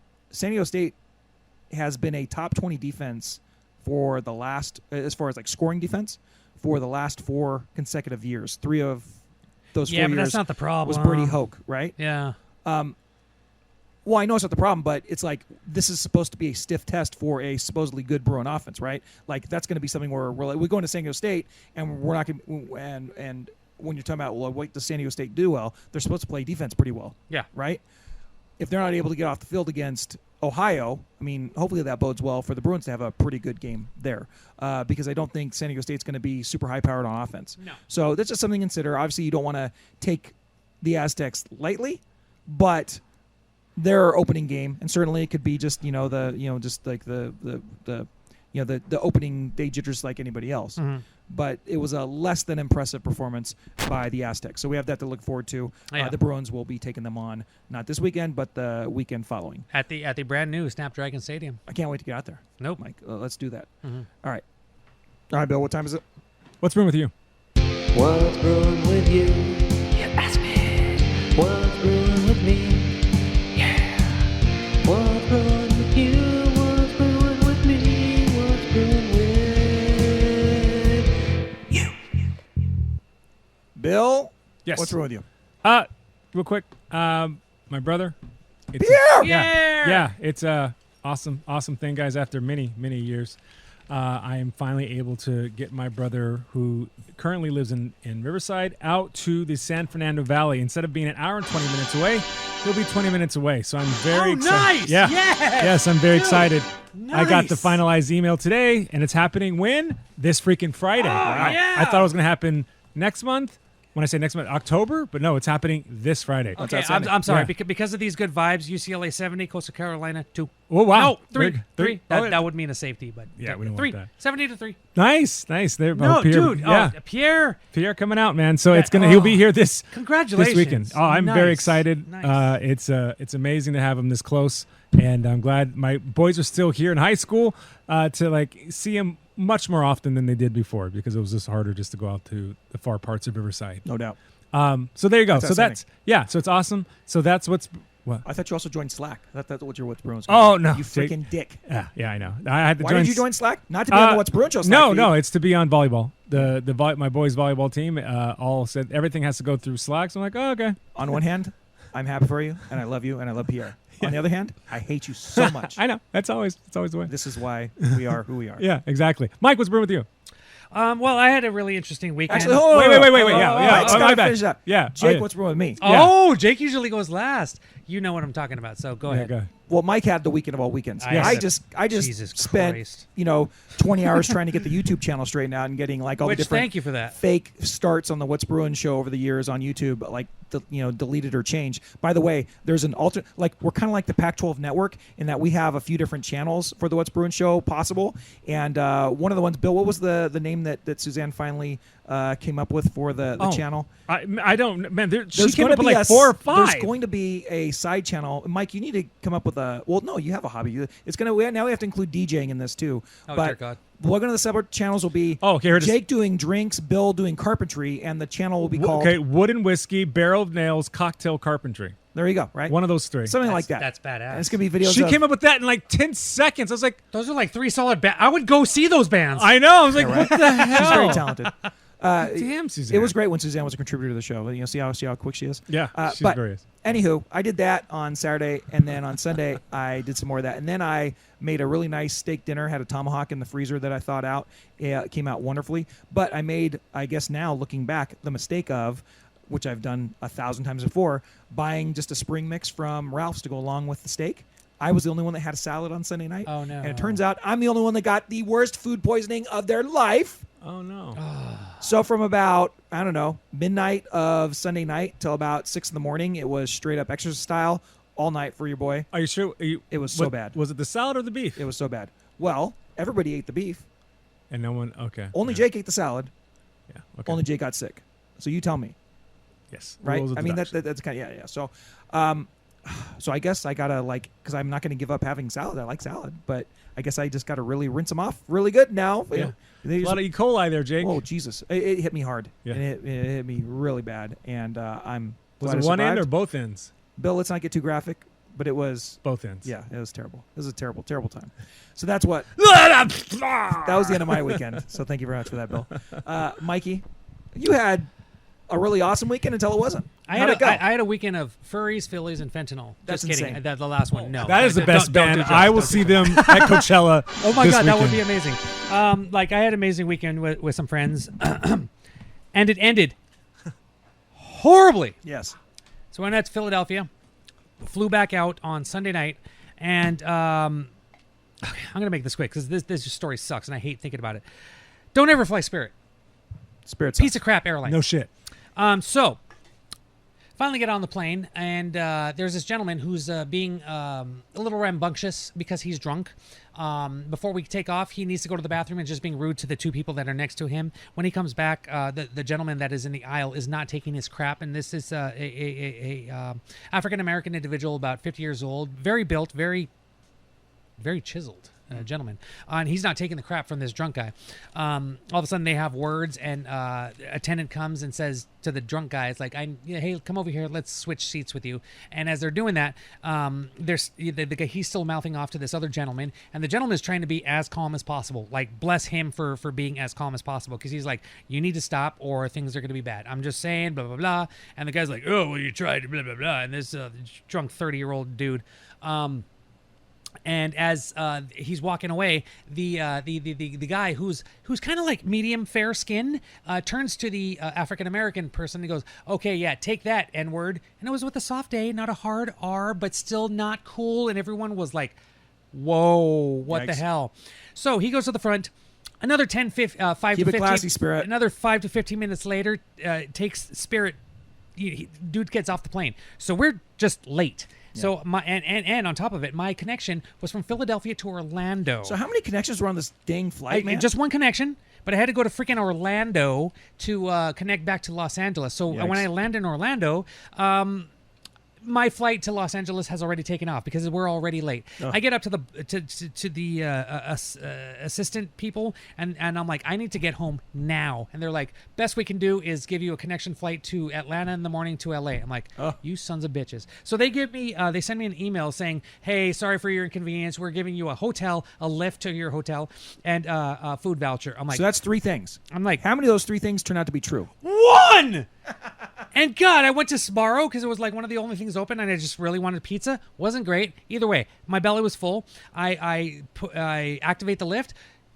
Diego State has been a top 20 defense for the last, as far as like scoring defense, for the last 4 consecutive years. 3 of those 4 years but that's not the problem. was Brady Hoke, right? Yeah. Well, I know it's not the problem, but it's like this is supposed to be a stiff test for a supposedly good Bruin offense, right? Like that's going to be something where we go into San Diego State and we're not going to, and when you're talking about, well, what does San Diego State do well? They're supposed to play defense pretty well. Yeah. Right? If they're not able to get off the field against Ohio, I mean, hopefully that bodes well for the Bruins to have a pretty good game there, because I don't think San Diego State's going to be super high-powered on offense. No. So that's just something to consider. Obviously, you don't want to take the Aztecs lightly, but their opening game, and certainly it could be just the opening day jitters like anybody else. Mm-hmm. But it was a less than impressive performance by the Aztecs. So we have that to look forward to. Yeah. The Bruins will be taking them on not this weekend, but the weekend following At the brand new Snapdragon Stadium. I can't wait to get out there. Nope. Mike, let's do that. Mm-hmm. All right, Bill. What time is it? What's brewing with you? What's brewing with you? You ask me. What's brewing with me? Yeah. What's brewing with you? What's brewing with me? What's brewing with you? Bill. Yes. What's wrong with you? Real quick, my brother. Pierre! Yeah. It's a awesome thing, guys. After many years, I am finally able to get my brother, who currently lives in Riverside, out to the San Fernando Valley. Instead of being an hour and 20 minutes away, he'll be 20 minutes away. So I'm very excited. Nice! Yeah. Yes! I'm very excited. Nice! I got the finalized email today, and it's happening when? This freaking Friday. yeah! I thought it was going to happen next month. When I say next month, October, but no, it's happening this Friday. Okay, I'm sorry. Because of these good vibes, UCLA 70, Coastal Carolina 2. Oh, wow. No, 3. Three. That would mean a safety, but Yeah, we don't want 3. that. 70-3. Nice. There, No, Pierre, dude. Yeah. Pierre Coming out, man. So it's he'll be here this Congratulations. this weekend. Oh, I'm very Nice. excited. Nice. It's amazing to have him this close, and I'm glad my boys are still here in high school to see him much more often than they did before, because it was just harder just to go out to the far parts of Riverside. No doubt. So there you go. That's So it's awesome. So that's what's what. I thought you also joined Slack. That's what your What's Bruins. Oh no, you freaking dick. Yeah, I know. I had to Why join. did you join Slack? Not to be on the What's Bruins show. Slack No, it's to be on volleyball. My boys' volleyball team all said everything has to go through Slack. So I'm like, oh, okay. On one hand, I'm happy for you, and I love you, and I love Pierre. On the other hand, I hate you so much. I know. It's always the way. This is why we are who we are. Yeah, exactly. Mike, what's brewing with you? Well, I had a really interesting weekend. Actually, hold on, wait. Mike's My gotta bad. finish up. Yeah. Jake, what's wrong with me? Oh, Jake usually goes last. You know what I'm talking about, so go ahead. Go. Well, Mike had the weekend of all weekends. Yes. I just Jesus spent Christ. 20 hours trying to get the YouTube channel straightened out and getting all the Which, different thank you for that. fake starts on the What's Bruin show over the years on YouTube, deleted or changed. By the way, there's an alternate, we're kind of like the Pac-12 network in that we have a few different channels for the What's Bruin show possible. And one of the ones, Bill, what was the name that Suzanne finally came up with for the channel? I don't, man. She There's came going up to with be 4 or 5. There's going to be a side channel. Mike, you need to come up with a. Well, no, you have a hobby. It's gonna. Now we have to include DJing in this too. Oh, but dear God. one of the separate channels will be here it is. Jake doing drinks, Bill doing carpentry, and the channel will be called. Okay, wood and whiskey, barrel of nails, cocktail carpentry. There you go. Right. One of those 3. Something like that. That's badass. And it's gonna be videos. She of, came up with that in 10 seconds. I was like, those are 3 solid bands. I would go see those bands. I know. I was like, Yeah, right. what the hell? She's very talented. Damn, Suzanne. It was great when Suzanne was a contributor to the show. See how quick she is. Yeah, she's but very. Anywho, I did that on Saturday, and then on Sunday I did some more of that, and then I made a really nice steak dinner. Had a tomahawk in the freezer that I thawed out. It came out wonderfully. But I made, I guess now looking back, the mistake of, which I've done 1,000 times before, buying just a spring mix from Ralph's to go along with the steak. I was the only one that had a salad on Sunday night. Oh, no. And it turns out I'm the only one that got the worst food poisoning of their life. Oh, no. So from about, midnight of Sunday night till about 6 in the morning, it was straight up exercise style all night for your boy. Are you sure? It was so bad. Was it the salad or the beef? It was so bad. Well, everybody ate the beef. And no one, okay. Only Jake ate the salad. Yeah, okay. Only Jake got sick. So you tell me. Yes. Right? Rules of I mean, deduction. that's kind of, yeah. So So I guess I gotta because I'm not gonna give up having salad. I like salad, but I guess I just gotta really rinse them off really good now. Yeah. A lot of E. coli there, Jake. Oh Jesus! It hit me hard. Yeah. And it hit me really bad, and I'm. Was glad it I one end survived. or both ends? Bill, let's not get too graphic, but it was both ends. Yeah, it was terrible. It was a terrible, terrible time. So that's what. That was the end of my weekend. So thank you very much for that, Bill. Mikey, you had a really awesome weekend until it wasn't. I How'd it go? had a weekend of furries, Phillies, and fentanyl. That's Just kidding. insane. The last one, no. That is the best Don't band. do drugs. I will Don't see do them drugs. at Coachella. Oh my this God, that would be weekend. amazing. I had an amazing weekend with some friends, and it ended horribly. Yes. So I went out to Philadelphia, flew back out on Sunday night, and okay, I'm gonna make this quick because this story sucks, and I hate thinking about it. Don't ever fly Spirit. Spirit's piece of crap airline. No shit. So finally get on the plane, and there's this gentleman who's being a little rambunctious because he's drunk. Before we take off, he needs to go to the bathroom and just being rude to the two people that are next to him. When he comes back, the gentleman that is in the aisle is not taking his crap, and this is a African-American individual, about 50 years old, very built, very, very chiseled. Gentleman, and he's not taking the crap from this drunk guy. All of a sudden, they have words, and attendant comes and says to the drunk guy, "It's like, hey, come over here. Let's switch seats with you." And as they're doing that, there's the guy. He's still mouthing off to this other gentleman, and the gentleman is trying to be as calm as possible. Like, bless him for being as calm as possible, because he's like, "You need to stop, or things are going to be bad. I'm just saying, blah blah blah." And the guy's like, "Oh, well, you tried, blah blah blah." And this drunk 30-year-old dude. And as he's walking away, the guy who's kind of like medium fair skin turns to the African American person and goes, "Okay, yeah, take that N-word." And it was with a soft A, not a hard R, but still not cool. And everyone was like, "Whoa, what the Yikes. hell?" So he goes to the front. Another 5 Keep to it 15. classy, Spirit. Another 5 to 15 minutes later, takes Spirit. Dude gets off the plane. So we're just late. So my and on top of it, my connection was from Philadelphia to Orlando. So how many connections were on this dang flight, man? Just one connection, but I had to go to freaking Orlando to connect back to Los Angeles. So Yikes. when I land in Orlando, my flight to Los Angeles has already taken off because we're already late. Oh. I get up to the assistant people, and I'm like, I need to get home now. And they're like, best we can do is give you a connection flight to Atlanta in the morning to LA. I'm like, you sons of bitches. So they give me, they send me an email saying, hey, sorry for your inconvenience. We're giving you a hotel, a lift to your hotel, and a food voucher. I'm like, so that's 3 things. I'm like, how many of those 3 things turned out to be true? One! And God, I went to Sbarro because it was like one of the only things open, and I just really wanted pizza. Wasn't great. Either way, my belly was full. I activate the lift.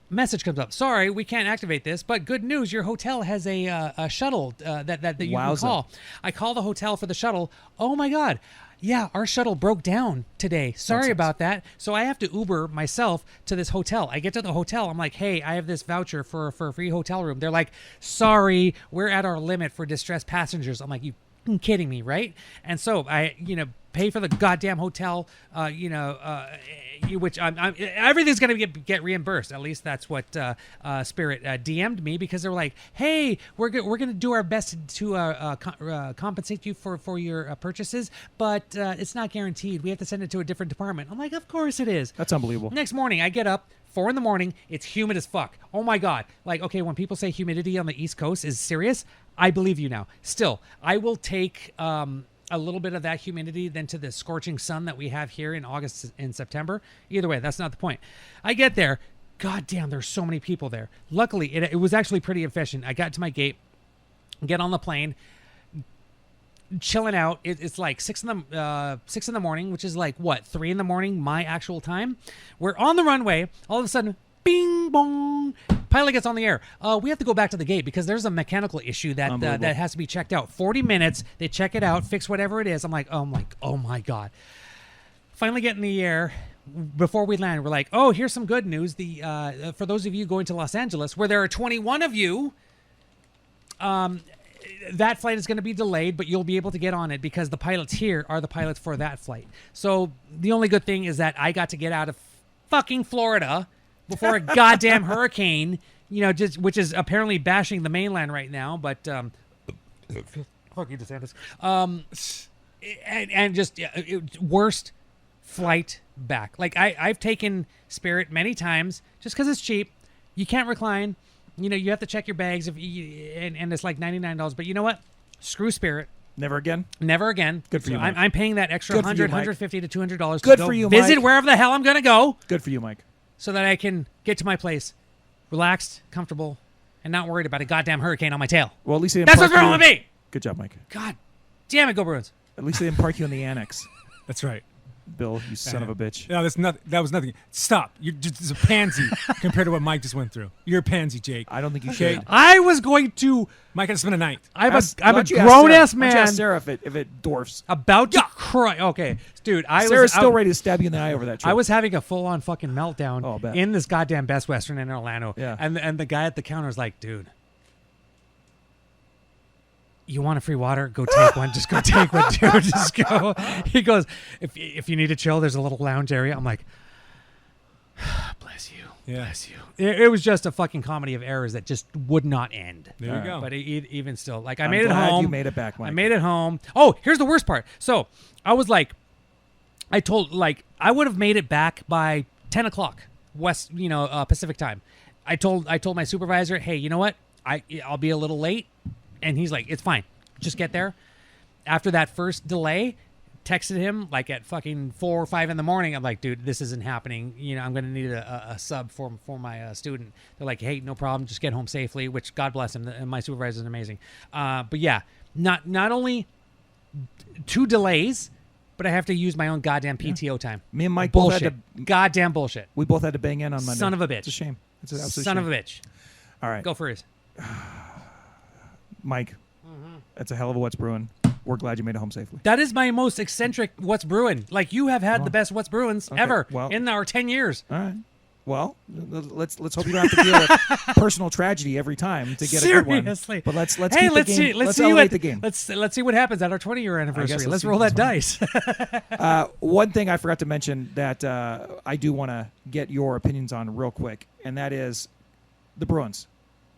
Message comes up. Sorry, we can't activate this, but good news, your hotel has a shuttle that you can call. I call the hotel for the shuttle. Oh my God. Yeah, our shuttle broke down today. Sorry about that. So I have to Uber myself to this hotel. I get to the hotel. I'm like, hey, I have this voucher for a free hotel room. They're like, sorry, we're at our limit for distressed passengers. I'm like, you fucking kidding me, right? And so I, pay for the goddamn hotel, which everything's going to get reimbursed. At least that's what Spirit DM'd me, because they were like, hey, we're going to do our best to compensate you for your purchases, but it's not guaranteed. We have to send it to a different department. I'm like, of course it is. That's unbelievable. Next morning, I get up, 4 a.m, it's humid as fuck. Oh my God. Like, okay, when people say humidity on the East Coast is serious, I believe you now. Still, I will take a little bit of that humidity than to the scorching sun that we have here in August and September. Either way, that's not the point. I get there. God damn, there's so many people there. Luckily, it was actually pretty efficient. I got to my gate, get on the plane, chilling out. It's like 6 in the morning, which is like, what, 3 in the morning, my actual time? We're on the runway. All of a sudden, bing, bong. Pilot gets on the air. We have to go back to the gate because there's a mechanical issue that has to be checked out. 40 minutes. They check it out, fix whatever it is. I'm like, oh my God. Finally get in the air. Before we land, we're like, oh, here's some good news. For those of you going to Los Angeles, where there are 21 of you, that flight is going to be delayed, but you'll be able to get on it because the pilots here are the pilots for that flight. So the only good thing is that I got to get out of fucking Florida before a goddamn hurricane, which is apparently bashing the mainland right now. But fuck you, DeSantis. and just worst flight back. Like I've taken Spirit many times just because it's cheap. You can't recline. You have to check your bags and it's like $99. But you know what? Screw Spirit. Never again? Never again. Good for you, Mike. I'm paying that extra $100, $150 to $200 Good to for you, visit Mike. wherever the hell I'm going to go. Good for you, Mike. So that I can get to my place relaxed, comfortable, and not worried about a goddamn hurricane on my tail. Well, at least they didn't That's park what's wrong with me. Good job, Mike. God damn it, go Bruins. At least they didn't park you in the annex. That's right. Bill, you son of a bitch. No, that was nothing. Stop. You're just a pansy compared to what Mike just went through. You're a pansy, Jake. I don't think you should. I was going to. Mike had to spend a night. I'm a Why don't you ask grown-ass Sarah? Why don't you man. ask Sarah if it dwarfs. About to cry. Okay, dude, Sarah's still ready to stab you in the eye over that trip. I was having a full-on fucking meltdown Oh, I bet. in this goddamn Best Western in Orlando. Yeah. And the guy at the counter was like, dude, you want a free water? Go take one. Just go take one, dude. Just go. He goes, if you need to chill, there's a little lounge area. I'm like, bless you. Yeah. Bless you. It was just a fucking comedy of errors that just would not end. There you go. But even still, like I I'm made it glad home. you made it back, Mike. I made it home. Oh, here's the worst part. So I was like, I would have made it back by 10 o'clock West, Pacific time. I told my supervisor, hey, you know what? I'll be a little late. And he's like, it's fine. Just get there. After that first delay, texted him like at fucking 4 or 5 in the morning. I'm like, dude, this isn't happening. I'm going to need a sub for my student. They're like, hey, no problem. Just get home safely, which God bless him. My supervisor is amazing. But yeah, not only 2 delays, but I have to use my own goddamn PTO time. Me and Mike bullshit. both had to, goddamn bullshit. We both had to bang in on Monday. Son of a bitch. It's a shame. It's an absolute Son shame. of a bitch. All right. Go for it. Mike, that's a hell of a What's Brewing. We're glad you made it home safely. That is my most eccentric What's Brewing. Like, you have had the best What's Brewings ever in our 10 years. All right. Well, let's hope you don't have to deal with personal tragedy every time to get a good one. Seriously. But let's hey, keep let's the see. game. Let's elevate see the game. Let's see what happens at our 20-year anniversary. Let's see roll that what's dice. One thing I forgot to mention that I do want to get your opinions on real quick, and that is the Bruins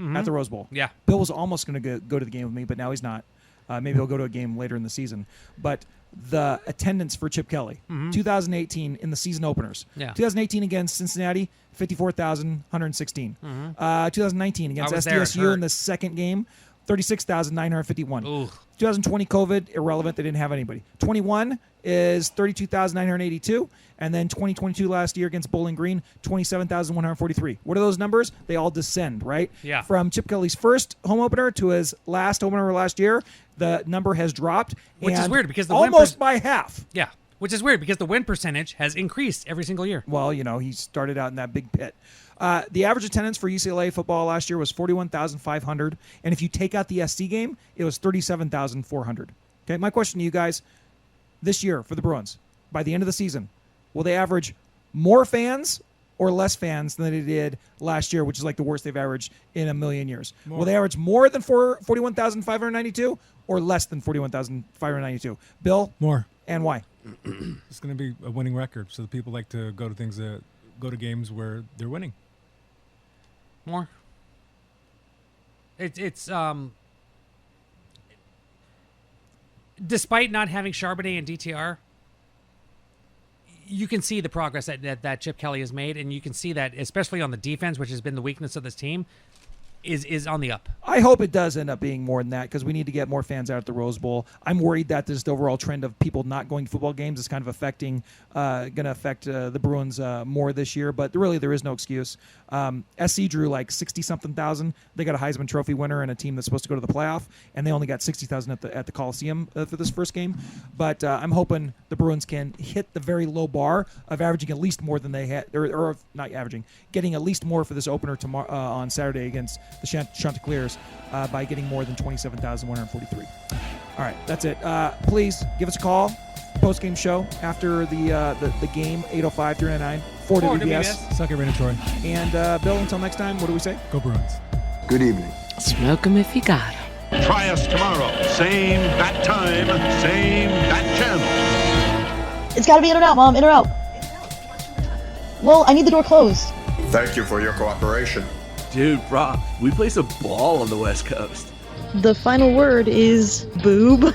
at the Rose Bowl. Yeah. Bill was almost going to go to the game with me, but now he's not. Maybe he'll go to a game later in the season. But the attendance for Chip Kelly, 2018 in the season openers. Yeah. 2018 against Cincinnati, 54,116. 2019 against SDSU in the second game, 36,951. 2020 COVID, irrelevant. They didn't have anybody. 21 is 32,982. And then 2022 last year against Bowling Green, 27,143. What are those numbers? They all descend, right? Yeah. From Chip Kelly's first home opener to his last home opener last year, the number has dropped. Which is weird because the almost by half. Yeah. Which is weird because the win percentage has increased every single year. Well, he started out in that big pit. The average attendance for UCLA football last year was 41,500. And if you take out the SC game, it was 37,400. Okay, my question to you guys, this year for the Bruins, by the end of the season, will they average more fans or less fans than they did last year, which is like the worst they've averaged in a million years? More. Will they average more than 41,592 or less than 41,592? Bill? More. And why? It's going to be a winning record, so the people like to go to games where they're winning. More. It's despite not having Charbonnet and DTR, you can see the progress that Chip Kelly has made, and you can see that especially on the defense, which has been the weakness of this team, is on the up. I hope it does end up being more than that because we need to get more fans out at the Rose Bowl. I'm worried that this overall trend of people not going to football games is kind of going to affect the Bruins more this year, but really there is no excuse. SC drew like 60-something thousand. They got a Heisman Trophy winner and a team that's supposed to go to the playoff, and they only got 60,000 at the Coliseum for this first game. But I'm hoping the Bruins can hit the very low bar of averaging at least more than they had, or not averaging, getting at least more for this opener tomorrow on Saturday against the Chanticleers by getting more than 27,143. All right, that's it. Please give us a call. Post-game show after the game, 805-399 for WBS. Suck it, Raina Troy. And Bill, until next time, what do we say? Go Bruins. Good evening. Smoke 'em if you got 'em. Try us tomorrow. Same bat time, same bat channel. It's gotta be in or out, Mom. In or out. Well, I need the door closed. Thank you for your cooperation. Dude, brah, we play some ball on the West Coast. The final word is boob.